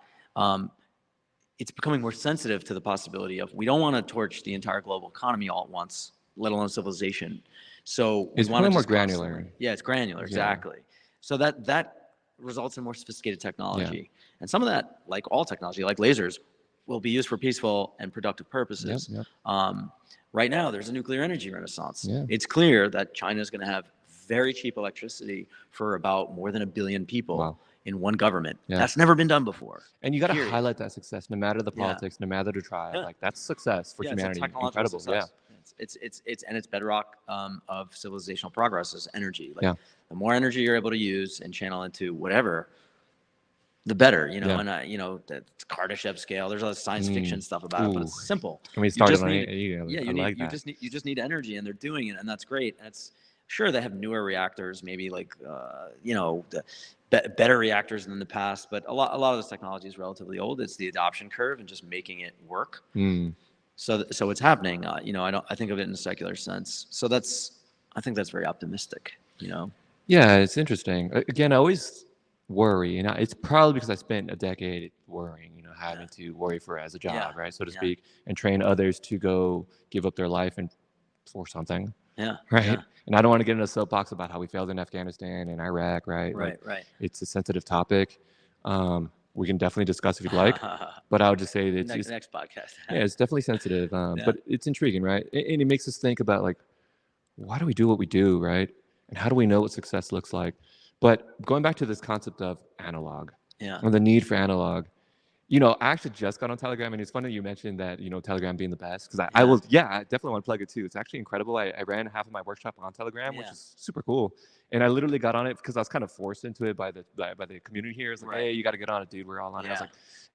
It's becoming more sensitive to the possibility of we don't want to torch the entire global economy all at once, let alone civilization. So it's becoming more granular. Yeah, it's granular, exactly. So that results in more sophisticated technology, and some of that, like all technology, like lasers, will be used for peaceful and productive purposes. Right now, there's a nuclear energy renaissance. Yeah. It's clear that China is going to have very cheap electricity for about more than 1 billion people in one government. Yeah. That's never been done before. And you got to highlight that success, no matter the politics, no matter the tribe. Like that's success for humanity. It's Incredible. Success. It's bedrock of civilizational progress is energy. Like the more energy you're able to use and channel into whatever, the better, and the Kardashev scale. There's a lot of science fiction stuff about it, but it's simple. Can we start on it? You just need energy, and they're doing it, and that's great. And it's sure they have newer reactors, maybe like better reactors than the past, but a lot of this technology is relatively old. It's the adoption curve and just making it work. So it's happening. I think of it in a secular sense. So I think that's very optimistic. Yeah, it's interesting. Again, I always worry, and it's probably because I spent a decade worrying, having to worry as a job, right, so to speak, and train others to go give up their life for something. Right. And I don't want to get into a soapbox about how we failed in Afghanistan and Iraq, right? Right. It's a sensitive topic. We can definitely discuss if you'd like, but I would just say that next podcast. It's definitely sensitive, but it's intriguing, right? And it makes us think about like, why do we do what we do, right? And how do we know what success looks like? But going back to this concept of analog, and the need for analog, I actually just got on Telegram, and it's funny you mentioned that, Telegram being the best, because I definitely want to plug it too. It's actually incredible. I ran half of my workshop on Telegram, which Yeah. is super cool. And I literally got on it because I was kind of forced into it by the community here. It's like, Right. hey, you got to get on it, dude. We're all on it. I was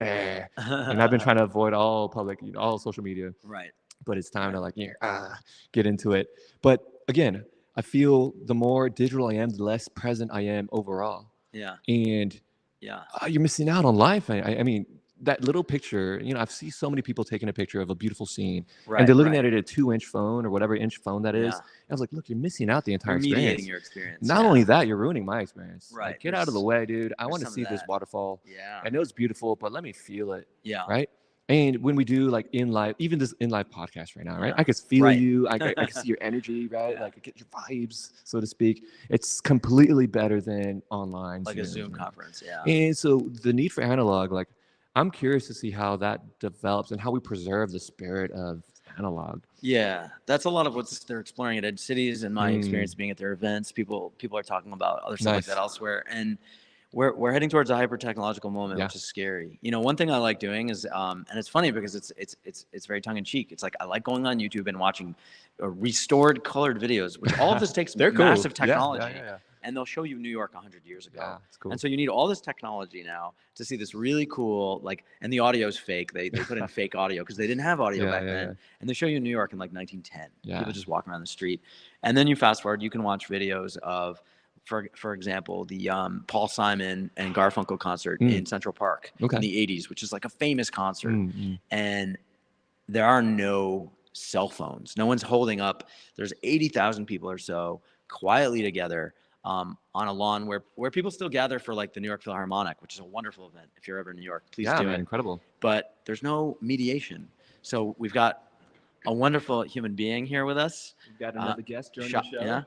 Yeah. like, and I've been trying to avoid all public, all social media, Right. but it's time to get into it. But again, I feel the more digital I am, the less present I am overall. Yeah. And Yeah. you're missing out on life. I mean, that little picture, I've seen so many people taking a picture of a beautiful scene, Right. and they're looking right. at it at a 2-inch phone or whatever inch phone that is. Yeah. I was like, look, you're missing out the entire You're experience. mediating your experience. Not yeah. only that, you're ruining my experience. Right. Like, get out of the way, dude. I want to some of see this that. waterfall. Yeah. I know it's beautiful, but let me feel it. Yeah. Right. And when we do like in live, even this in live podcast right now, right? Yeah. I can feel Right. you. I can see your energy, right? Yeah. Like I get your vibes, so to speak. It's completely better than online. Like a Zoom conference. Yeah. And so the need for analog, like, I'm curious to see how that develops and how we preserve the spirit of analog. Yeah, that's a lot of what they're exploring at Edge Cities, and my experience being at their events. People are talking about other stuff like Nice. that elsewhere, and we're heading towards a hyper technological moment, Yeah. which is scary. One thing I like doing is, and it's funny because it's very tongue in cheek. It's like I like going on YouTube and watching restored colored videos, which all of this takes They're cool. massive Yeah, technology. yeah. And they'll show you New York 100 years ago. Yeah, it's cool. And so you need all this technology now to see this really cool, and the audio's fake. They put in fake audio because they didn't have audio back then. Yeah. And they show you New York in like 1910. Yeah. People just walking around the street. And then you fast forward, you can watch videos of, for example, the Paul Simon and Garfunkel concert in Central Park in the 80s, which is like a famous concert. And there are no cell phones. No one's holding up. There's 80,000 people or so quietly together on a lawn where people still gather for like the New York Philharmonic, which is a wonderful event. If you're ever in New York, please do it. Incredible. But there's no mediation. So we've got a wonderful human being here with us. We've got another guest joining Sha- the show. Yeah,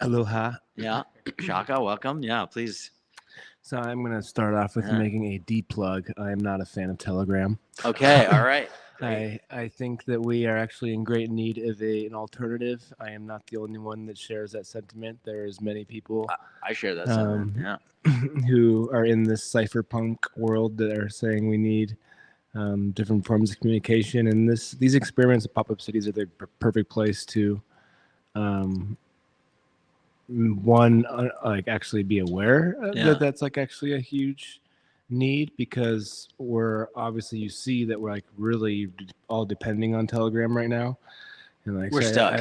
Aloha. yeah. Shaka, welcome. Yeah, please. So I'm going to start off with making a deep plug. I am not a fan of Telegram. Okay, all right. I think that we are actually in great need of an alternative. I am not the only one that shares that sentiment. There's many people I share that sentiment. Yeah. who are in this cypherpunk world that are saying we need different forms of communication. And these experiments of pop-up cities are the perfect place to actually be aware that that's like actually a huge need, because you see that we're like really all depending on Telegram right now, and like We're stuck.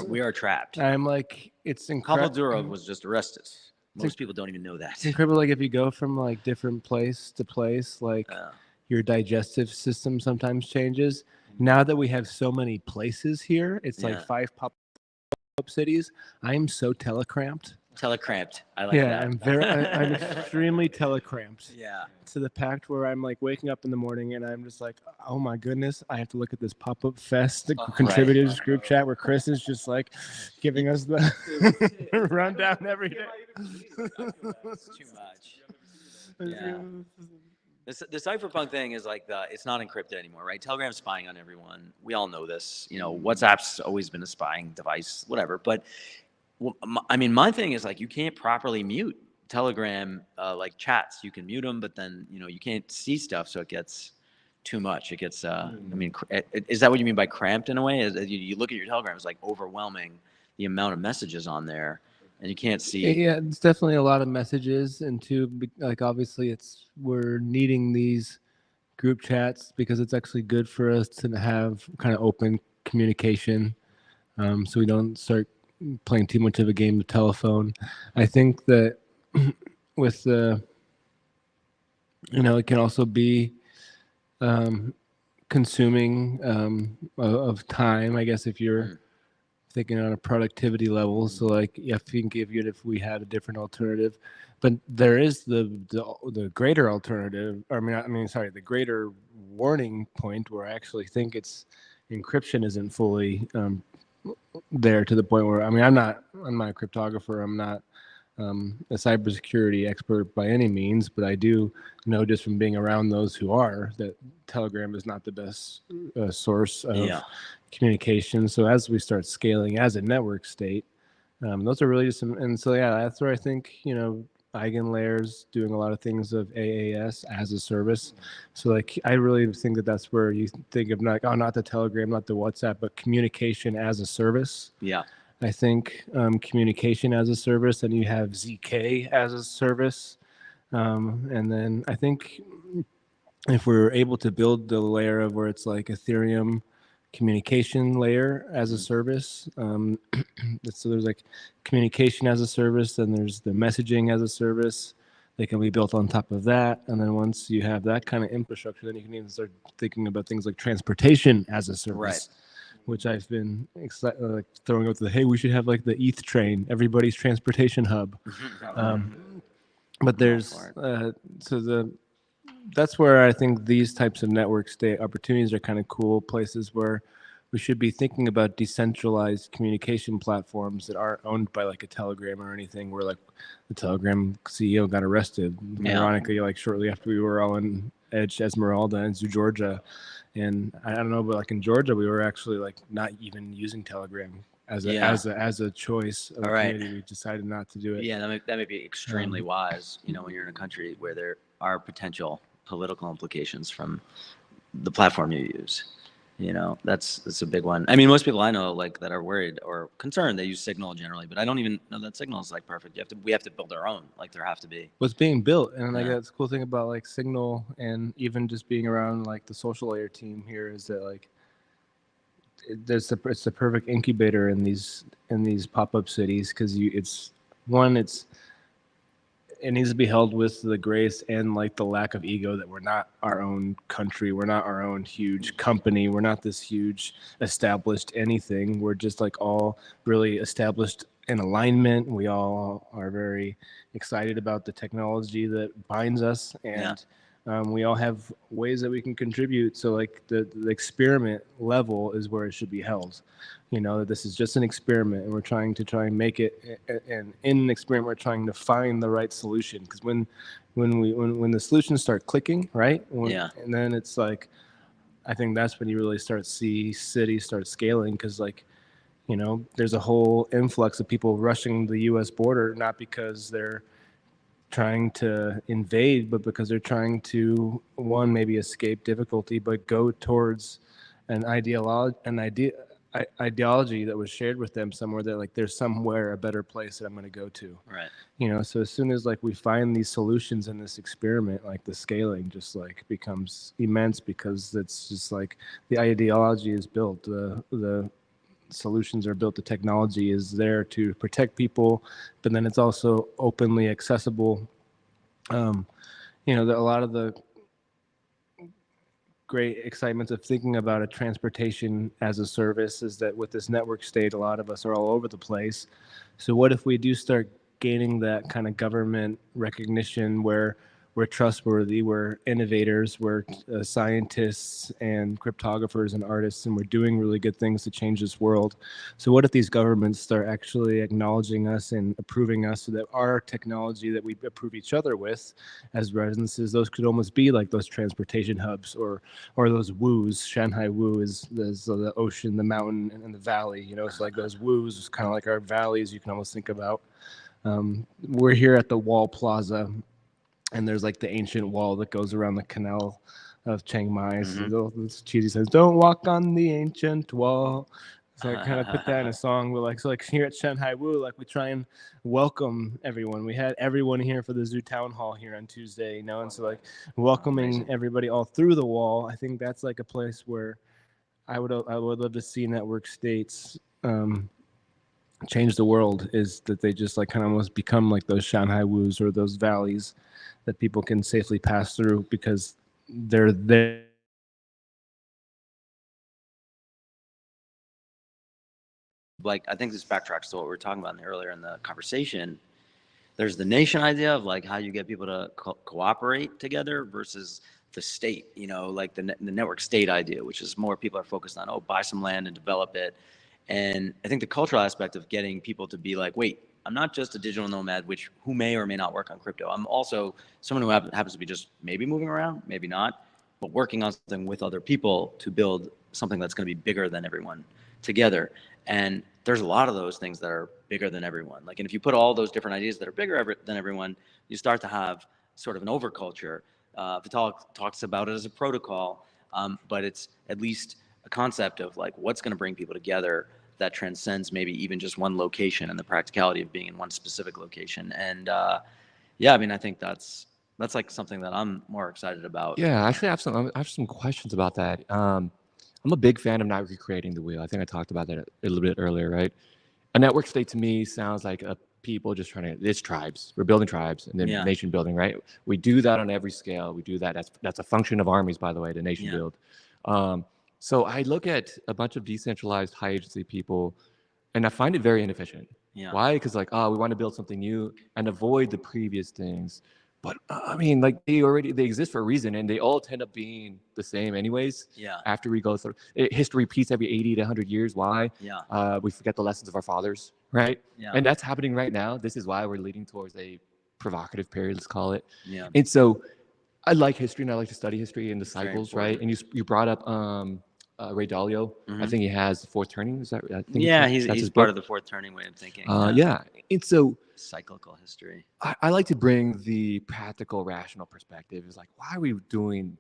We are trapped. I'm like, it's Pavel incredible. Durov was just arrested. Most people don't even know that. It's incredible. Like if you go from like different place to place, like your digestive system sometimes changes. Now that we have so many places here, it's like 5 pop-up cities. I am so telecramped. Telecramped. I like that. I'm extremely telecramped. Yeah. To the pact where I'm like waking up in the morning and I'm just like, oh my goodness, I have to look at this pop-up fest, the contributors group chat where Chris is just like giving us the rundown every day. It's too much. Yeah. The cypherpunk thing is like it's not encrypted anymore, right? Telegram's spying on everyone. We all know this. WhatsApp's always been a spying device, whatever. But my thing is like you can't properly mute Telegram like chats. You can mute them, but then you can't see stuff, so it gets too much. It gets is that what you mean by cramped in a way? Is you look at your Telegram, it's like overwhelming the amount of messages on there, and you can't see. Yeah, it's definitely a lot of messages, and like obviously we're needing these group chats because it's actually good for us to have kind of open communication, so we don't start playing too much of a game of telephone. I think that with the, it can also be consuming of time, I guess, if you're thinking on a productivity level. So like, I think if we had a different alternative, but there is the greater alternative, the greater warning point where I actually think encryption isn't fully there to the point where, I'm not a cryptographer. I'm not a cybersecurity expert by any means, but I do know just from being around those who are that Telegram is not the best source of communication. So as we start scaling as a network state, those are really just some, and so that's where I think EigenLayer's doing a lot of things of AAS as a service. So like, I really think that that's where you think of like, oh, not the Telegram, not the WhatsApp, but communication as a service. Yeah. I think communication as a service, and you have ZK as a service. And then I think if we're able to build the layer of where it's like Ethereum communication layer as a service, so there's like communication as a service, then there's the messaging as a service. They can be built on top of that. And then once you have that kind of infrastructure, then you can even start thinking about things like transportation as a service. Right. Which I've been like throwing out to hey, we should have like the ETH train, everybody's transportation hub. But there's that's where I think these types of network state opportunities are kind of cool places where we should be thinking about decentralized communication platforms that aren't owned by like a Telegram or anything, where like the Telegram CEO got arrested, ironically, like shortly after we were all in Edge Esmeralda in Georgia. And I don't know, but like in Georgia, we were actually like not even using Telegram as a choice of community. We decided not to do it. Yeah, that may be extremely wise, you know, when you're in a country where there are potential political implications from the platform you use. You know, that's a big one. I mean, most people I know like that are worried or concerned, they use Signal generally, but I don't even know that Signal is like perfect. We have to build our own. Like there have to be. What's being built, and like that's the cool thing about like Signal, and even just being around like the social layer team here is that like it's the perfect incubator in these pop-up cities, because it needs to be held with the grace and like the lack of ego that we're not our own country, we're not our own huge company, we're not this huge established anything. We're just like all really established in alignment. We all are very excited about the technology that binds us, and we all have ways that we can contribute. So like the experiment level is where it should be held. You know, this is just an experiment, and we're trying to make it. And in an experiment, we're trying to find the right solution. Because when the solutions start clicking, right? And then it's like, I think that's when you really start see cities start scaling. Because like, you know, there's a whole influx of people rushing the U.S. border, not because they're trying to invade, but because they're trying to, one, maybe escape difficulty, but go towards an ideology that was shared with them somewhere, that like there's somewhere a better place that I'm going to go to. Right. You know, so as soon as like we find these solutions in this experiment, like the scaling just like becomes immense, because it's just like the ideology is built, the solutions are built, the technology is there to protect people, but then it's also openly accessible. You know, a lot of the great excitement of thinking about a transportation as a service is that with this network state, a lot of us are all over the place. So what if we do start gaining that kind of government recognition where we're trustworthy, we're innovators, we're scientists and cryptographers and artists, and we're doing really good things to change this world. So what if these governments start actually acknowledging us and approving us, so that our technology that we approve each other with as residences, those could almost be like those transportation hubs, or those woos. Shanghai Woo is the ocean, the mountain, and the valley. You know, it's like those woos, kind of like our valleys you can almost think about. We're here at the Wall Plaza, and there's like the ancient wall that goes around the canal of Chiang Mai. So this cheesy says, "Don't walk on the ancient wall." So I kind of put that in a song. We're like, so like here at Shanghai Woo, like we try and welcome everyone. We had everyone here for the Zoo Town Hall here on Tuesday, you know, and so like welcoming everybody all through the wall. I think that's like a place where I would love to see network states change the world, is that they just like kind of almost become like those Shanghai Woos, or those valleys that people can safely pass through because they're there. Like, I think this backtracks to what we were talking about earlier in the conversation. There's the nation idea of like how you get people to cooperate together versus the state, you know, like the network state idea, which is more people are focused on, buy some land and develop it. And I think the cultural aspect of getting people to be like, wait, I'm not just a digital nomad, who may or may not work on crypto. I'm also someone who happens to be just maybe moving around, maybe not, but working on something with other people to build something that's going to be bigger than everyone together. And there's a lot of those things that are bigger than everyone. Like, and if you put all those different ideas that are bigger than everyone, you start to have sort of an overculture. Vitalik talks about it as a protocol, but it's at least a concept of like what's going to bring people together that transcends maybe even just one location and the practicality of being in one specific location. And yeah, I mean, I think that's like something that I'm more excited about. Yeah, actually, I have some questions about that. I'm a big fan of not recreating the wheel. I think I talked about that a little bit earlier, right? A network state to me sounds like a people just trying to. It's tribes. We're building tribes and then Yeah. nation building, right? We do that on every scale. We do that. That's a function of armies, by the way, the nation Yeah. build. So I look at a bunch of decentralized high agency people, and I find it very inefficient. Yeah. Why? Because like, oh, we want to build something new and avoid the previous things. But I mean, like they exist for a reason, and they all tend up being the same, anyways. Yeah. After we go through, history repeats every 80 to 100 years. Why? Yeah. We forget the lessons of our fathers, right? Yeah. And that's happening right now. This is why we're leading towards a provocative period, let's call it. Yeah. And so, I like history, and I like to study history and the Very cycles, right? important. And you brought up Ray Dalio. I Mhm. think he has the fourth turning. Is that? I think Yeah, that's he's his part book. of the fourth turning way of thinking. Yeah. And so Cyclical history. I like to bring the practical, rational perspective. Is like, why are we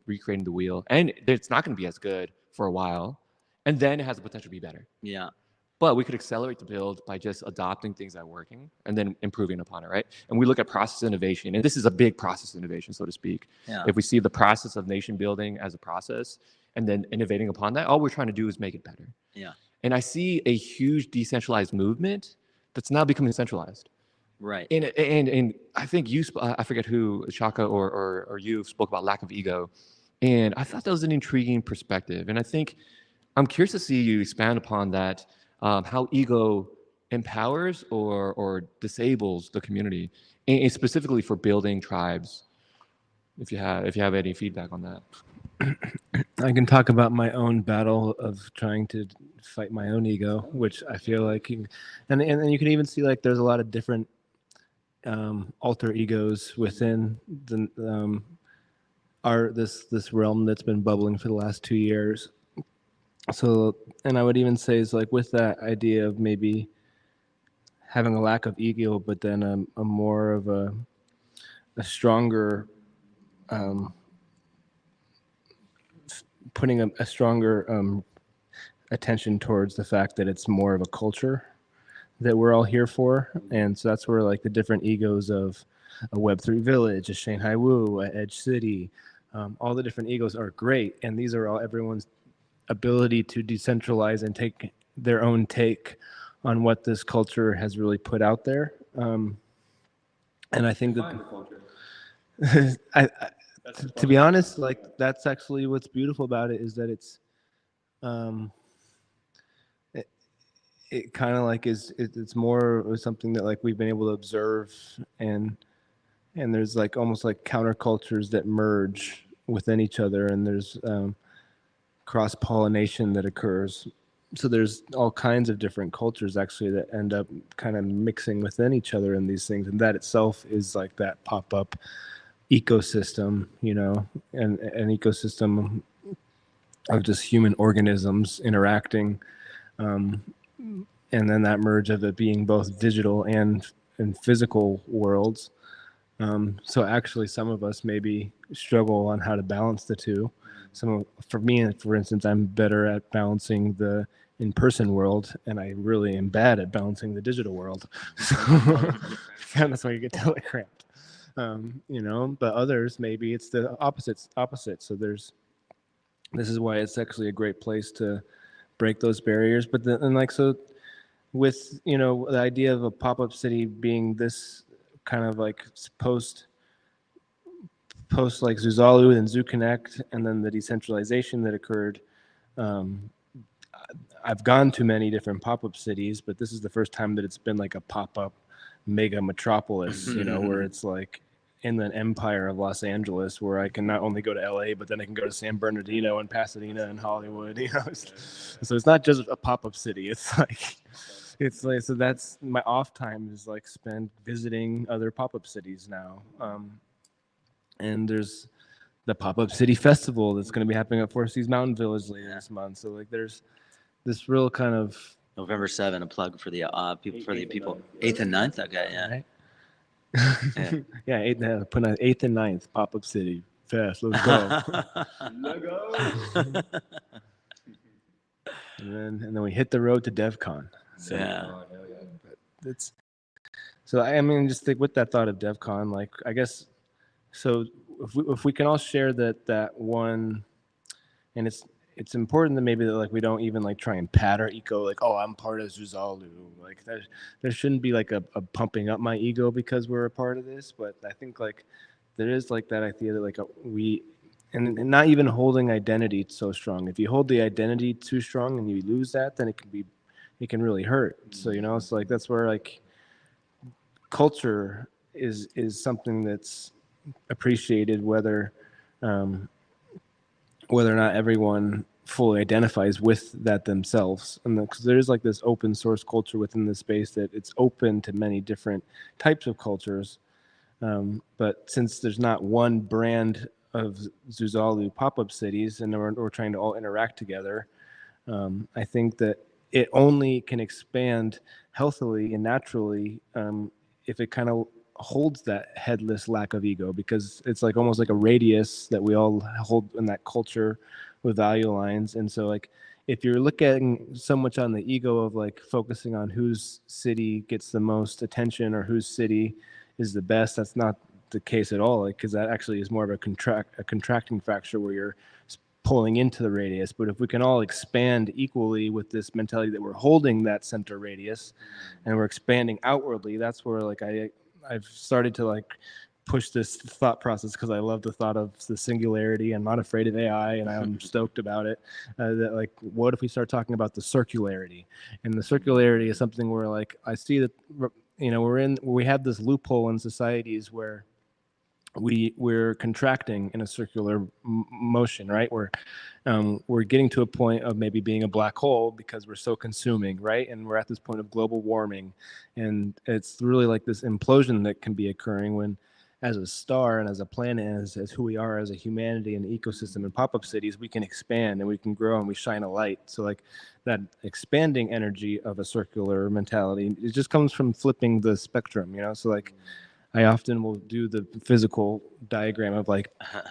recreating the wheel? And it's not going to be as good for a while, and then it has the potential to be better. Yeah. But we could accelerate the build by just adopting things that are working and then improving upon it, right? And we look at process innovation, and this is a big process innovation, so to speak. Yeah. If we see the process of nation building as a process and then innovating upon that, all we're trying to do is make it better. Yeah. And I see a huge decentralized movement that's now becoming centralized. Right. And I think I forget who, Shaka or you spoke about lack of ego. And I thought that was an intriguing perspective. And I think I'm curious to see you expand upon that, how ego empowers or disables the community, and specifically for building tribes. If you have any feedback on that. I can talk about my own battle of trying to fight my own ego, which I feel like, and you can even see like there's a lot of different alter egos within the this realm that's been bubbling for the last 2 years. So, and I would even say is like with that idea of maybe having a lack of ego, but then a more of a stronger putting a stronger attention towards the fact that it's more of a culture that we're all here for. And so that's where like the different egos of a Web3 village, a Shanghai Woo, a Edge City, all the different egos are great. And these are all everyone's ability to decentralize and take their own take on what this culture has really put out there. And I think that to be honest, like that's actually what's beautiful about it is that it's it kind of like it's more of something that like we've been able to observe, and there's like almost like countercultures that merge within each other, and there's cross pollination that occurs. So there's all kinds of different cultures actually that end up kind of mixing within each other in these things, and that itself is like that pop-up ecosystem, you know, and an ecosystem of just human organisms interacting, and then that merge of it being both digital and physical worlds. So actually some of us maybe struggle on how to balance the two. For me, for instance, I'm better at balancing the in-person world, and I really am bad at balancing the digital world. So that's why you get telecramped. You know, but others, maybe it's the opposite. So this is why it's actually a great place to break those barriers. But then, and like, so with, you know, the idea of a pop-up city being this kind of like post like Zuzalu and ZooConnect, and then the decentralization that occurred. I've gone to many different pop-up cities, but this is the first time that it's been like a pop-up mega metropolis, you know, where it's like in the empire of Los Angeles, where I can not only go to LA, but then I can go to San Bernardino and Pasadena and Hollywood, you know. So it's not just a pop-up city. It's like, so that's my off time is like spent visiting other pop-up cities now. And there's the pop-up city festival that's going to be happening at Four Seas Mountain Village later this month. So like there's this real kind of November 7, a plug for the people. 8th and 9th. Okay, yeah. Right? Yeah. Yeah, put on 8th and 9th, pop-up city. Fast, let's go. and then we hit the road to DevCon. So Yeah. it's so I mean, just think with that thought of DevCon, like I guess so if we can all share that one, and it's important that maybe that like we don't even like try and pat our ego like, oh, I'm part of Zuzalu. Like there shouldn't be like a pumping up my ego because we're a part of this. But I think like there is like that idea that like and not even holding identity so strong. If you hold the identity too strong and you lose that, then it can really hurt. So it's like that's where like culture is something that's appreciated whether or not everyone fully identifies with that themselves. And because there's like this open source culture within the space that it's open to many different types of cultures. But since there's not one brand of Zuzalu pop-up cities and we're trying to all interact together, I think that it only can expand healthily and naturally if it kind of holds that headless lack of ego, because it's like almost like a radius that we all hold in that culture with value lines. And so like if you're looking so much on the ego of like focusing on whose city gets the most attention or whose city is the best, that's not the case at all, because that actually is more of a contracting factor where you're pulling into the radius. But if we can all expand equally with this mentality that we're holding that center radius and we're expanding outwardly, that's where like I've started to like push this thought process, because I love the thought of the singularity. I'm not afraid of AI, and I'm stoked about it. That like, what if we start talking about the circularity? And the circularity is something where like I see that we have this loophole in societies where we're contracting in a circular motion, right? We're getting to a point of maybe being a black hole because we're so consuming, right? And we're at this point of global warming, and it's really like this implosion that can be occurring when, as a star and as a planet, and as who we are as a humanity and ecosystem and pop-up cities, we can expand and we can grow and we shine a light. So like that expanding energy of a circular mentality, it just comes from flipping the spectrum, So like I often will do the physical diagram of like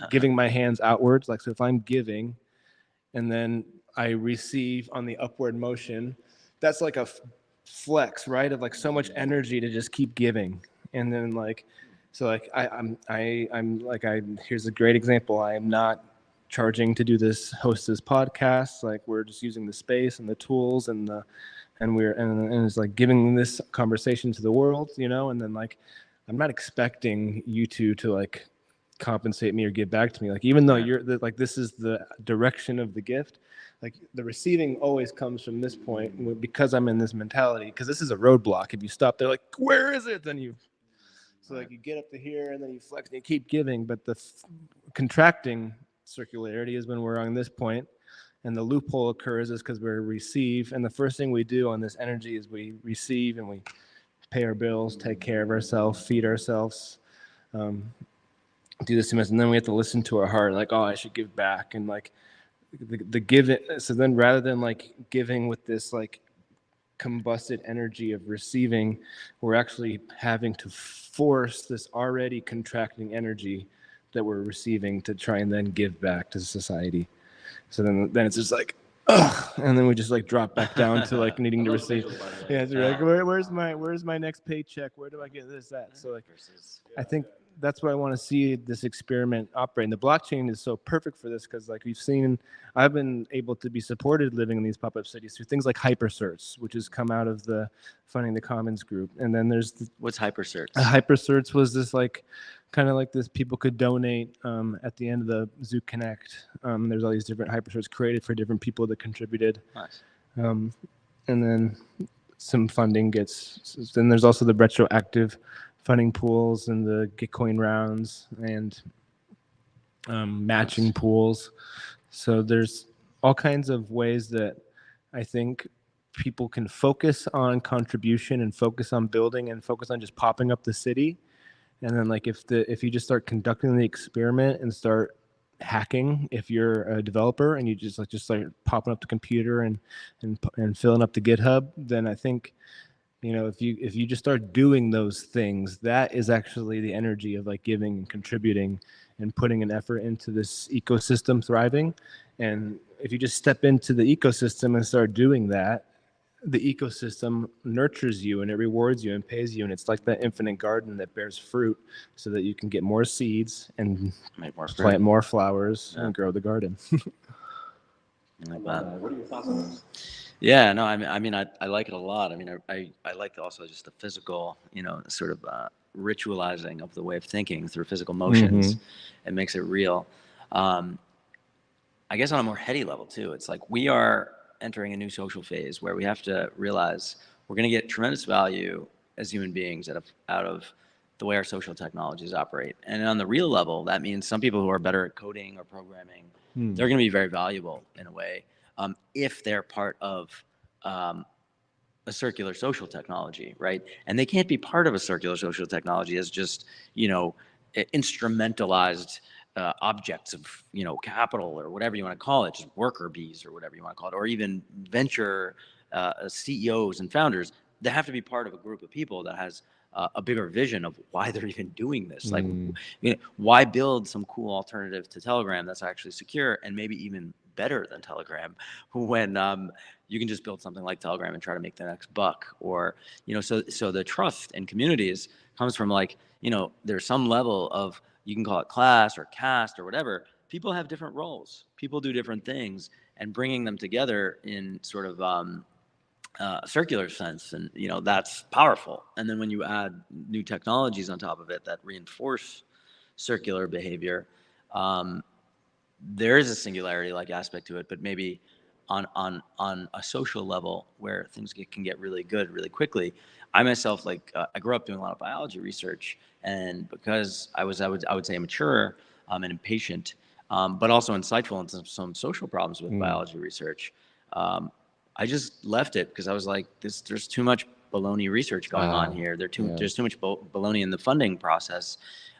giving my hands outwards. Like, so if I'm giving and then I receive on the upward motion, that's like a flex, right? Of like so much energy to just keep giving. And then like, so like I'm like, here's a great example. I am not charging to do this, host this podcast. Like we're just using the space and the tools and it's like giving this conversation to the world, and then like, I'm not expecting you two to like compensate me or give back to me. Like, even though like, this is the direction of the gift, like the receiving always comes from this point because I'm in this mentality, because this is a roadblock. If you stop there, like, where is it? Then so like you get up to here and then you flex and you keep giving. But the contracting circularity is when we're on this point, and the loophole occurs is because we receive. And the first thing we do on this energy is we receive and we pay our bills, take care of ourselves, feed ourselves, do this, and then we have to listen to our heart, like, oh, I should give back, and like the give it. So then, rather than like giving with this like combusted energy of receiving, we're actually having to force this already contracting energy that we're receiving to try and then give back to society. So then it's just like, ugh, and then we just like drop back down to like needing to receive. Yeah, it's like, where's my next paycheck? Where do I get this at? So like, I think that's where I want to see this experiment operate. And the blockchain is so perfect for this, because like I've been able to be supported living in these pop-up cities through things like HyperCerts, which has come out of the Funding the Commons group. And then there's what's HyperCerts? HyperCerts was this like kind of like this, people could donate at the end of the Zoo Connect. There's all these different HyperCerts created for different people that contributed. Nice. And then some funding gets, then there's also the retroactive funding pools and the Gitcoin rounds and matching pools. So there's all kinds of ways that I think people can focus on contribution and focus on building and focus on just popping up the city. And then like if you just start conducting the experiment and start hacking if you're a developer and you just like popping up the computer and filling up the GitHub, then I think, if you just start doing those things, that is actually the energy of like giving and contributing and putting an effort into this ecosystem thriving. And if you just step into the ecosystem and start doing that, the ecosystem nurtures you and it rewards you and pays you. And it's like that infinite garden that bears fruit so that you can get more seeds and Make more plant fruit. more flowers and grow the garden. Like that. What are your thoughts on this? Yeah, no, I mean, I like it a lot. I mean, I like also just the physical, sort of ritualizing of the way of thinking through physical motions. It makes it real. I guess on a more heady level too, it's like we are entering a new social phase where we have to realize we're going to get tremendous value as human beings out of the way our social technologies operate. And on the real level, that means some people who are better at coding or programming, they're going to be very valuable in a way. If they're part of a circular social technology, right? And they can't be part of a circular social technology as just, instrumentalized objects of, capital or whatever you want to call it, just worker bees or whatever you want to call it, or even venture CEOs and founders. They have to be part of a group of people that has a bigger vision of why they're even doing this. Like, why build some cool alternative to Telegram that's actually secure and maybe even better than Telegram when you can just build something like Telegram and try to make the next buck? Or, so the trust in communities comes from like, there's some level of, you can call it class or caste or whatever. People have different roles. People do different things, and bringing them together in sort of a circular sense, and that's powerful. And then when you add new technologies on top of it that reinforce circular behavior, there is a singularity-like aspect to it, but maybe on a social level where things can get really good really quickly. I myself, I grew up doing a lot of biology research, and because I would say mature and impatient, but also insightful into some social problems with biology research, I just left it because I was like, there's too much baloney research going on here. There's too much baloney in the funding process.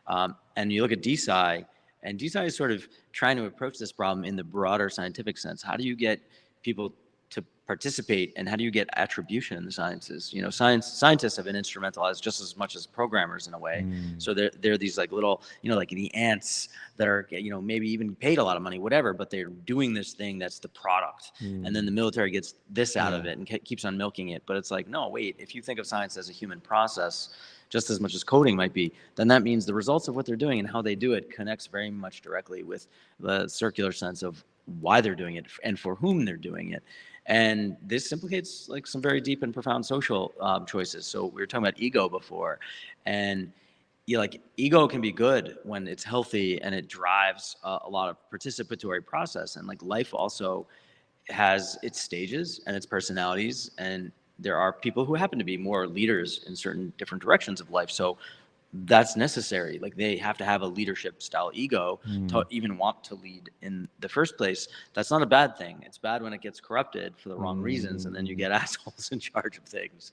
And you look at DeSci, and DeSci is sort of trying to approach this problem in the broader scientific sense. How do you get people to participate, and how do you get attribution in the sciences? Scientists have been instrumentalized just as much as programmers in a way. So they're these like little, like the ants that are, maybe even paid a lot of money, whatever, but they're doing this thing that's the product. And then the military gets this out of it and keeps on milking it. But it's like, no, wait, if you think of science as a human process, just as much as coding might be, then that means the results of what they're doing and how they do it connects very much directly with the circular sense of why they're doing it and for whom they're doing it. And this implicates like some very deep and profound social choices. So we were talking about ego before, and ego can be good when it's healthy and it drives a lot of participatory process. And like life also has its stages and its personalities, and there are people who happen to be more leaders in certain different directions of life. So that's necessary. Like they have to have a leadership style ego to even want to lead in the first place. That's not a bad thing. It's bad when it gets corrupted for the wrong reasons, and then you get assholes in charge of things,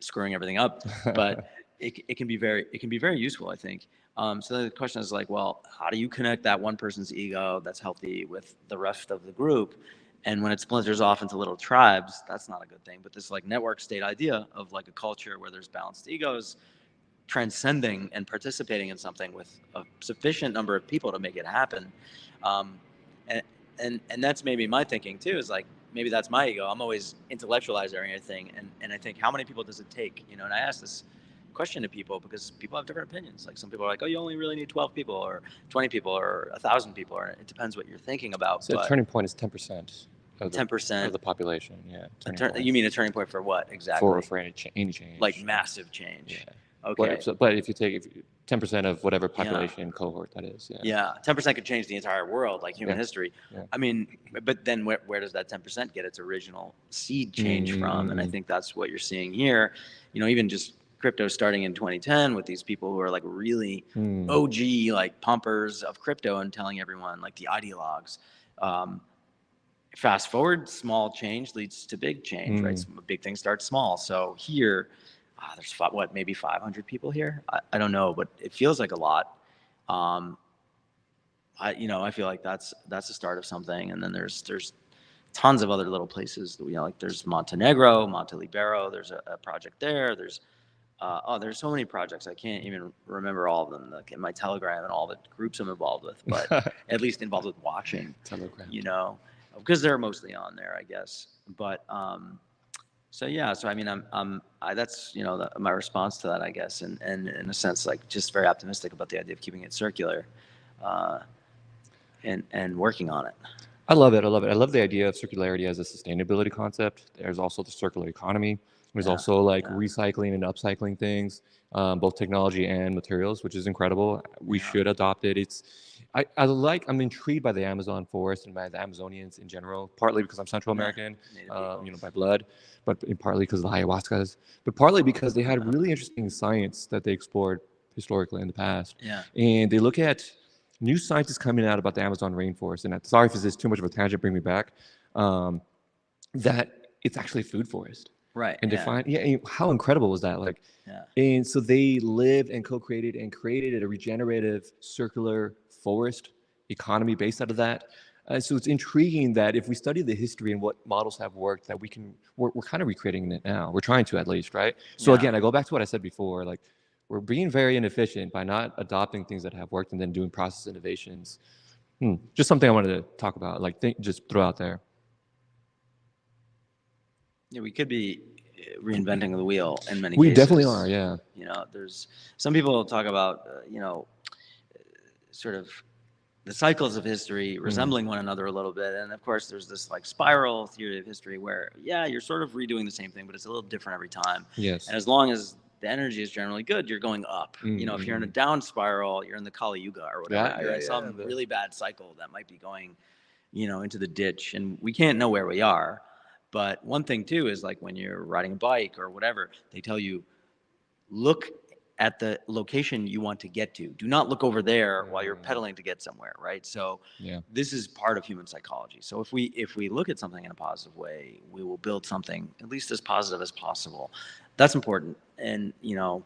screwing everything up. But it can be very useful, I think. So the question is like, well, how do you connect that one person's ego that's healthy with the rest of the group? And when it splinters off into little tribes, that's not a good thing. But this like network state idea of like a culture where there's balanced egos, transcending and participating in something with a sufficient number of people to make it happen. And that's maybe my thinking too, is like, maybe that's my ego. I'm always intellectualizing everything. And I think, how many people does it take? And I ask this question to people because people have different opinions. Like some people are like, oh, you only really need 12 people or 20 people or 1,000 people. Or it depends what you're thinking about. So the turning point is 10%. 10% of the population, You mean a turning point for what exactly? For any change. Like massive change. Yeah. Okay. But if you take 10% of whatever population cohort that is. Yeah. 10% could change the entire world, like human history. Yeah. I mean, but then where does that 10% get its original seed change from? And I think that's what you're seeing here. Even just crypto starting in 2010 with these people who are like really OG, like pumpers of crypto and telling everyone, like the ideologues. Fast forward, small change leads to big change, right? Big things start small. So here, there's maybe 500 people here. I don't know, but it feels like a lot. I feel like that's the start of something. And then there's tons of other little places that like there's Montenegro, Monte Libero. There's a project there. There's so many projects. I can't even remember all of them, like in my Telegram and all the groups I'm involved with, but at least involved with watching, Telegram. because they're mostly on there, I guess. But, so yeah, so I mean, that's, my response to that, I guess. And in a sense, like just very optimistic about the idea of keeping it circular, and working on it. I love it. I love the idea of circularity as a sustainability concept. There's also the circular economy. There's also like recycling and upcycling things, both technology and materials, which is incredible. We should adopt it. I'm intrigued by the Amazon forest and by the Amazonians in general, partly because I'm Central American, by blood, but partly because of the ayahuascas, but partly because they had really interesting science that they explored historically in the past. Yeah. And they look at new science is coming out about the Amazon rainforest. And sorry if this is too much of a tangent, bring me back, that it's actually a food forest. Right. And how incredible was that? Like, and so they lived and co-created and created a regenerative circular forest economy based out of that. So it's intriguing that if we study the history and what models have worked, that we're kind of recreating it now. We're trying to, at least, right? So again, I go back to what I said before, like we're being very inefficient by not adopting things that have worked and then doing process innovations. Just something I wanted to talk about, just throw out there. Yeah, we could be reinventing the wheel in many cases. We definitely are, yeah. There's some people talk about, sort of the cycles of history resembling one another a little bit. And of course, there's this like spiral theory of history where, you're sort of redoing the same thing, but it's a little different every time. Yes. And as long as the energy is generally good, you're going up. If you're in a down spiral, you're in the Kali Yuga or whatever. You're in some really bad cycle that might be going, into the ditch. And we can't know where we are. But one thing too is like when you're riding a bike or whatever, they tell you, look at the location you want to get to. Do not look over there while you're pedaling to get somewhere, right? So this is part of human psychology. So if we look at something in a positive way, we will build something at least as positive as possible. That's important. And that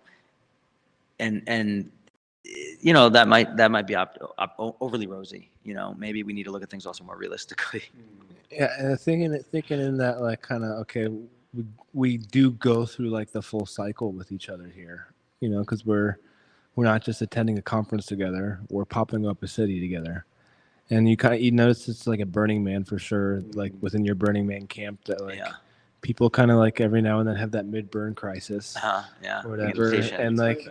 might be overly rosy. Maybe we need to look at things also more realistically. Yeah, and thinking in that, like, kind of, okay, we do go through like the full cycle with each other here, because we're not just attending a conference together, we're popping up a city together. And you notice it's like a Burning Man for sure, like within your Burning Man camp, that like people kind of like every now and then have that mid-burn crisis, or whatever, and like.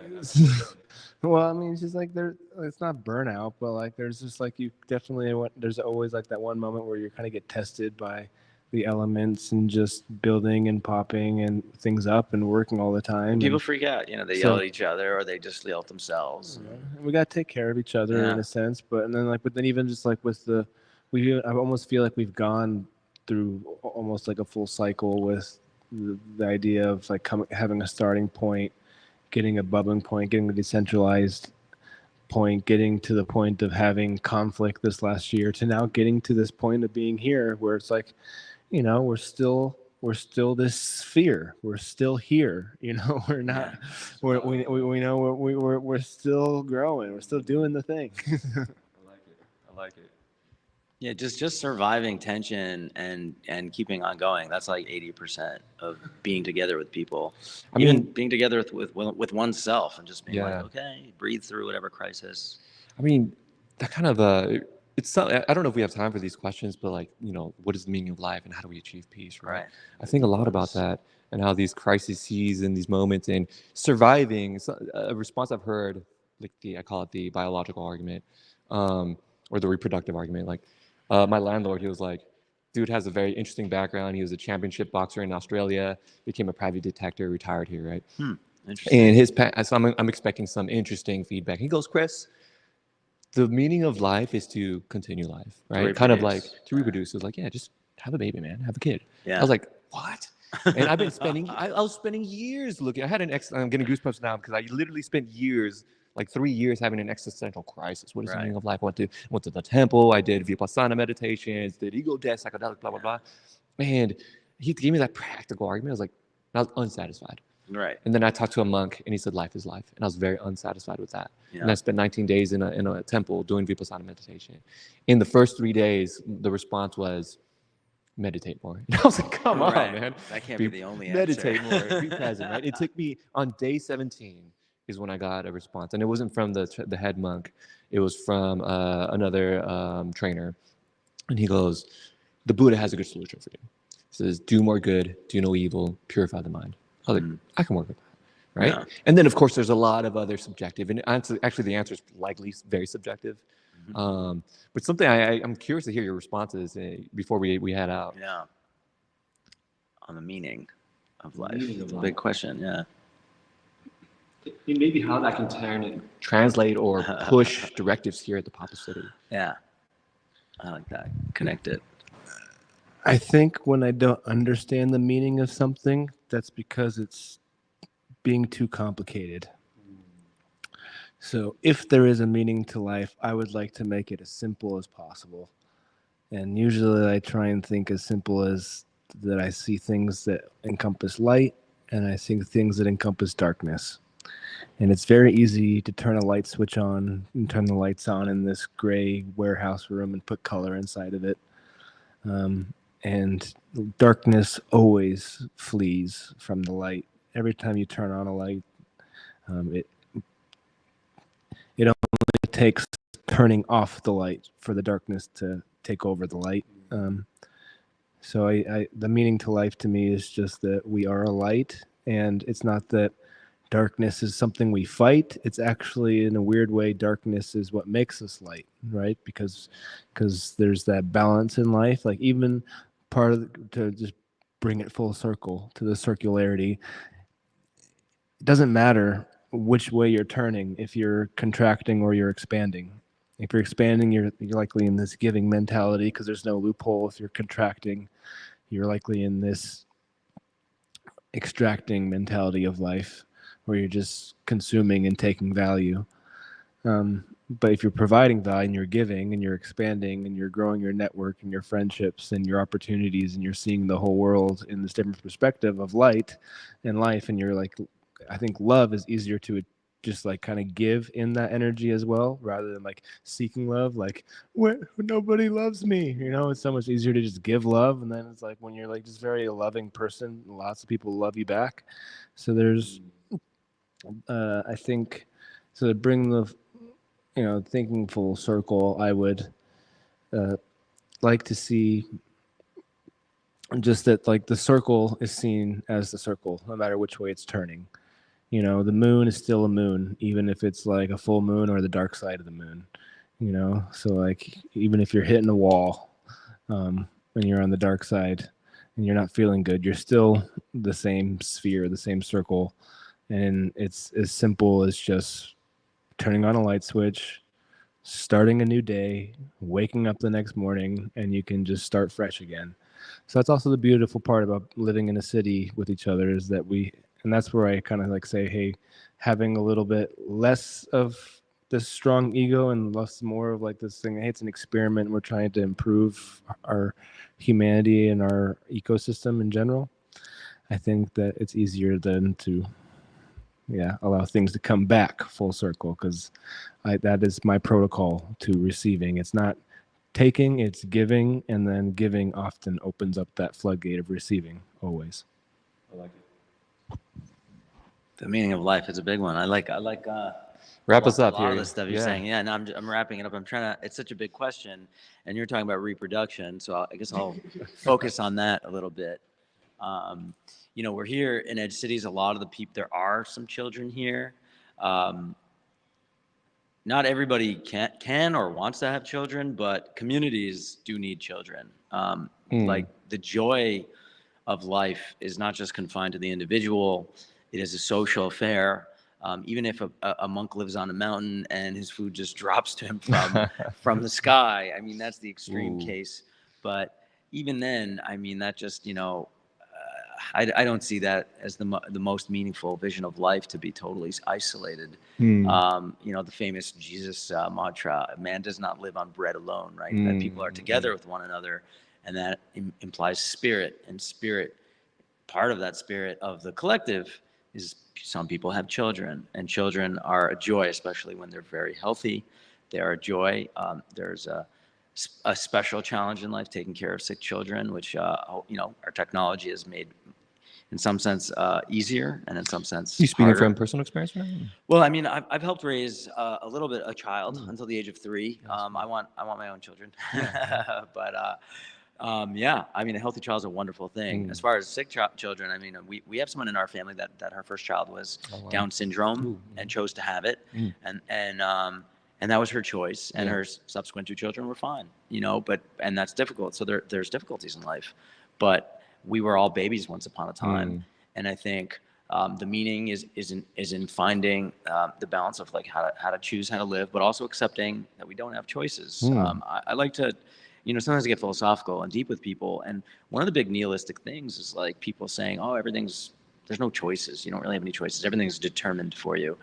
Well, I mean, it's just like it's not burnout, but like there's just like there's always like that one moment where you kind of get tested by the elements and just building and popping and things up and working all the time. People freak out, they yell at each other or they just yell at themselves. We got to take care of each other in a sense, but then even just like I almost feel like we've gone through almost like a full cycle with the idea of like having a starting point, getting a bubbling point, getting a decentralized point, getting to the point of having conflict this last year, to now getting to this point of being here where it's like, we're still this sphere. We're still here. We're not. We're still growing. We're still doing the thing. I like it. Yeah, just surviving tension and keeping on going. That's like 80% of being together with people. Even being together with oneself and just being like, okay, breathe through whatever crisis. I mean, that kind of I don't know if we have time for these questions, but like, what is the meaning of life and how do we achieve peace, right? I think a lot about that and how these crises and these moments and surviving. A response I've heard, like I call it the biological argument, or the reproductive argument. Like my landlord, he was like, dude has a very interesting background. He was a championship boxer in Australia, became a private detective, retired here, right? Interesting. And so I'm expecting some interesting feedback. He goes, Chris, the meaning of life is to continue life, right? Kind of like to reproduce. It was like, just have a baby, man, have a kid. I was like, what? And I've been spending, I was spending years looking. I'm getting goosebumps now because I literally spent years, like 3 years, having an existential crisis. What is the meaning of life? Went to the temple. I did Vipassana meditations, did ego death, psychedelic, blah, blah, blah. And he gave me that practical argument. I was like, I was unsatisfied. Right. And then I talked to a monk, and he said, life is life. And I was very unsatisfied with that. Yeah. And I spent 19 days in a temple doing Vipassana meditation. In the first 3 days, the response was, meditate more. And I was like, come on, Right. man. That can't be the only Meditate answer. more, be present, right? It took me, on day 17 is when I got a response. And it wasn't from the head monk. It was from another trainer. And he goes, the Buddha has a good solution for you. He says, do more good, do no evil, purify the mind. I was like, I can work with that, right? Yeah. And then, of course, there's a lot of other subjective, and actually the answer is likely very subjective. But something I'm curious to hear your responses before we head out. Yeah. On the meaning of life. Meaning of It's a life. big question. Yeah. Maybe how that can translate or push directives here at the Papa City. Yeah. I like that. Connect it. I think when I don't understand the meaning of something, that's because it's being too complicated. So if there is a meaning to life, I would like to make it as simple as possible. And usually I try and think as simple as that I see things that encompass light and I see things that encompass darkness. And it's very easy to turn a light switch on and turn the lights on in this gray warehouse room and put color inside of it. And darkness always flees from the light. Every time you turn on a light, it only takes turning off the light for the darkness to take over the light. So the meaning to life to me is just that we are a light, and it's not that darkness is something we fight. It's actually, in a weird way, darkness is what makes us light, right? Because there's that balance in life. Like even part of to just bring it full circle to the circularity. It doesn't matter which way you're turning, if you're contracting or you're expanding. If you're expanding, you're likely in this giving mentality because there's no loophole. If you're contracting, you're likely in this extracting mentality of life where you're just consuming and taking value. But if you're providing value and you're giving and you're expanding and you're growing your network and your friendships and your opportunities and you're seeing the whole world in this different perspective of light and life, and you're like, I think love is easier to just like kind of give in that energy as well, rather than like seeking love, like nobody loves me, it's so much easier to just give love. And then it's like when you're like just very loving person, lots of people love you back. So there's I think, so to bring the thinking full circle, I would like to see just that like the circle is seen as the circle no matter which way it's turning. The moon is still a moon, even if it's like a full moon or the dark side of the moon, so like even if you're hitting a wall and you're on the dark side and you're not feeling good, you're still the same sphere, the same circle. And it's as simple as just turning on a light switch, starting a new day, waking up the next morning, and you can just start fresh again. So that's also the beautiful part about living in a city with each other, is that and that's where I kind of like say, hey, having a little bit less of this strong ego and more of like this thing, hey, it's an experiment. We're trying to improve our humanity and our ecosystem in general. I think that it's easier than to allow things to come back full circle, because that is my protocol to receiving. It's not taking, it's giving, and then giving often opens up that floodgate of receiving always. I like it. The meaning of life is a big one. I like Wrap us up a lot here. of the stuff you're saying. Yeah, and I'm wrapping it up. I'm trying to. It's such a big question, and you're talking about reproduction. So I guess I'll focus on that a little bit. We're here in Edge Cities. A lot of the people, there are some children here. Not everybody can or wants to have children, but communities do need children. Like the joy of life is not just confined to the individual. It is a social affair. Even if a monk lives on a mountain and his food just drops to him from the sky, I mean, that's the extreme case. But even then, I mean, that just, I don't see that as the most meaningful vision of life, to be totally isolated. The famous Jesus mantra, man does not live on bread alone, right? That people are together with one another, and that implies spirit, and spirit, part of that spirit of the collective is some people have children, and children are a joy, especially when they're very healthy. They are a joy. There's a special challenge in life taking care of sick children, which our technology has made, in some sense, easier, and in some sense, You speaking harder. from personal experience right now? Well, I mean, I've helped raise a little bit a child until the age of 3. I want my own children, but yeah, I mean, a healthy child is a wonderful thing. As far as sick children, I mean, we have someone in our family that her first child was Down syndrome and chose to have it, and that was her choice, and her subsequent 2 children were fine, and that's difficult. So there's difficulties in life, but we were all babies once upon a time, and I think the meaning is in finding the balance of like how to choose how to live, but also accepting that we don't have choices. I like to, sometimes I get philosophical and deep with people, and one of the big nihilistic things is like people saying, "Oh, there's no choices. You don't really have any choices. Everything's determined for you."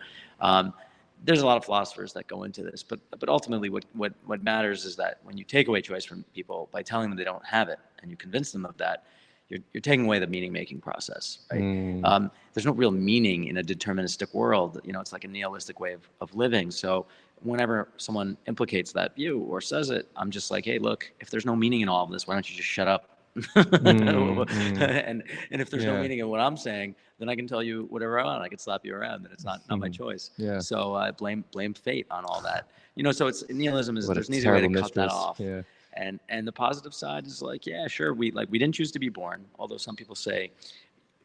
There's a lot of philosophers that go into this, but ultimately, what matters is that when you take away choice from people by telling them they don't have it, and you convince them of that, you're taking away the meaning-making process, right? There's no real meaning in a deterministic world. It's like a nihilistic way of living. So whenever someone implicates that view or says it, I'm just like, hey, look, if there's no meaning in all of this, why don't you just shut up? And if there's no meaning in what I'm saying, then I can tell you whatever I want. I can slap you around, and it's not my choice. Yeah. So I blame fate on all that. So it's nihilism is What a there's an easy way to terrible cut that mistress. off. Yeah. And the positive side is like, yeah, sure, we didn't choose to be born, although some people say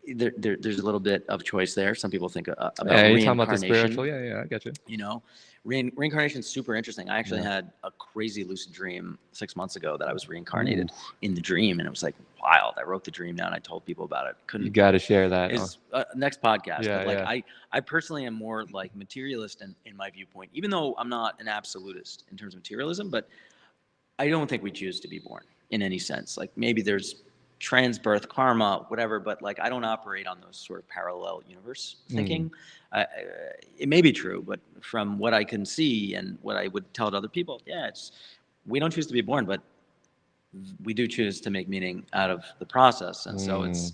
there's a little bit of choice there. Some people think about You're talking about the reincarnation. spiritual. Yeah, I get you. Reincarnation is super interesting. I actually had a crazy lucid dream 6 months ago that I was reincarnated in the dream, and it was like wild. I wrote the dream down. I told people about it. You got to share that. Is next podcast. Yeah, but like yeah. I personally am more like materialist in my viewpoint, even though I'm not an absolutist in terms of materialism, but I don't think we choose to be born in any sense. Like maybe there's trans-birth karma, whatever, but like I don't operate on those sort of parallel universe thinking. It may be true, but from what I can see and what I would tell to other people, yeah, we don't choose to be born, but we do choose to make meaning out of the process. And so it's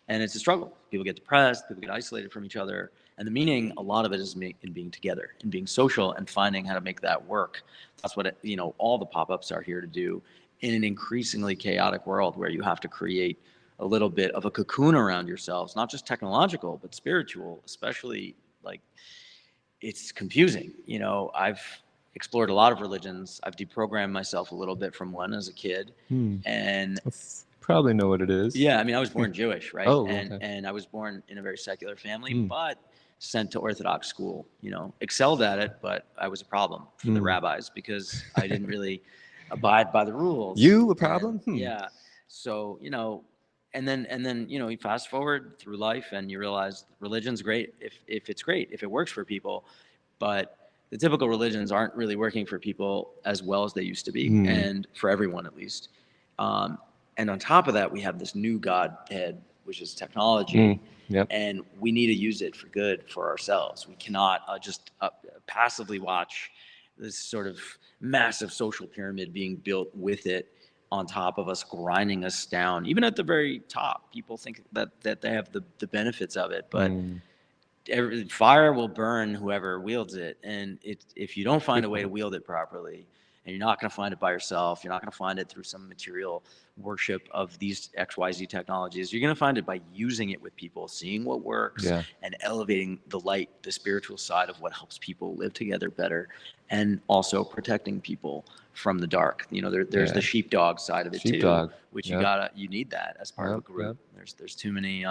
a struggle. People get depressed, people get isolated from each other. And the meaning, a lot of it is in being together, in being social and finding how to make that work. That's what, all the pop-ups are here to do in an increasingly chaotic world where you have to create a little bit of a cocoon around yourselves, not just technological, but spiritual, especially like it's confusing. I've explored a lot of religions. I've deprogrammed myself a little bit from one as a kid. And Probably know what it is. yeah, I mean, I was born Jewish, right? Oh, and okay. and I was born in a very secular family, but sent to Orthodox school. Excelled at it, but I was a problem for the rabbis because I didn't really abide by the rules. You a problem? Yeah. So and then you fast forward through life and you realize religion's great if it's great, if it works for people, but the typical religions aren't really working for people as well as they used to be, and for everyone at least. And on top of that, we have this new godhead, which is technology, and we need to use it for good for ourselves. We cannot just passively watch this sort of massive social pyramid being built with it on top of us, grinding us down. Even at the very top, people think that they have the benefits of it, but fire will burn whoever wields it. And if you don't find a way to wield it properly, and you're not going to find it by yourself, you're not going to find it through some material worship of these XYZ technologies. You're going to find it by using it with people, seeing what works, and elevating the light, the spiritual side of what helps people live together better, and also protecting people from the dark. There's the sheepdog side of it too, which you need that as part of a group. There's too many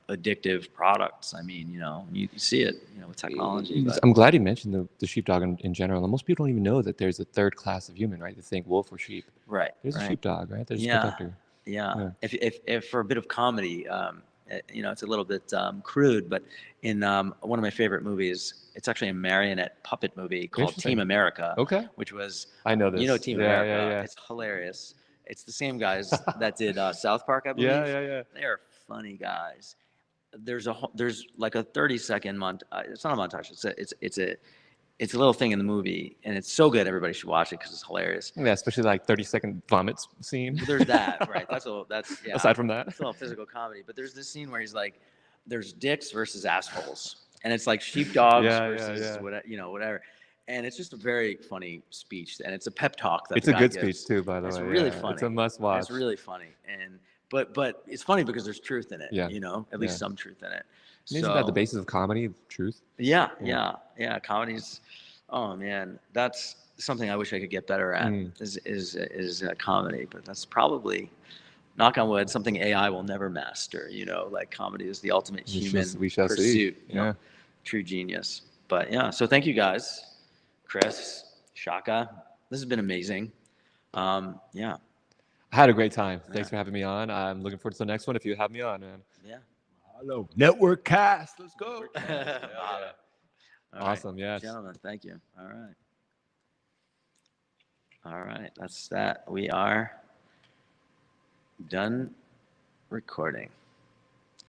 addictive products. I mean, you see it, with technology. But. I'm glad you mentioned the sheepdog in general. And most people don't even know that there's a third class of human, right? They think wolf or sheep. Right. There's a sheepdog, right? There's a protector. Yeah. If for a bit of comedy, it's a little bit crude, but in one of my favorite movies, it's actually a marionette puppet movie called Team America. Okay. Which was, I know this. Team America. Yeah. It's hilarious. It's the same guys that did South Park, I believe. Yeah. They are funny guys. There's like a 30-second it's not a montage. It's a little thing in the movie, and it's so good. Everybody should watch it because it's hilarious. Yeah, especially like 30-second vomit scene. There's that, right? That's Aside from that, it's all physical comedy. But there's this scene where he's like, there's dicks versus assholes, and it's like sheepdogs Yeah, versus yeah. whatever. And it's just a very funny speech, and it's a pep talk that It's the a guy good gives. speech too, by the It's way. really yeah. funny. It's a must watch. It's really funny, and but it's funny because there's truth in it. Yeah. At least Yeah. some truth in it. Isn't that the basis of comedy, truth? Yeah, Yeah. yeah. Comedy's, oh man, that's something I wish I could get better at. Is comedy, but that's probably, knock on wood, something AI will never master. Like comedy is the ultimate human We shall see. pursuit. Yeah. True genius. But yeah, so thank you guys, Chris, Shaka. This has been amazing. Yeah, I had a great time. Thanks Yeah. for having me on. I'm looking forward to the next one if you have me on, man. yeah. Hello, network cast. Let's go. All right. Awesome, yes. Gentlemen, thank you. All right. All right, that's that. We are done recording.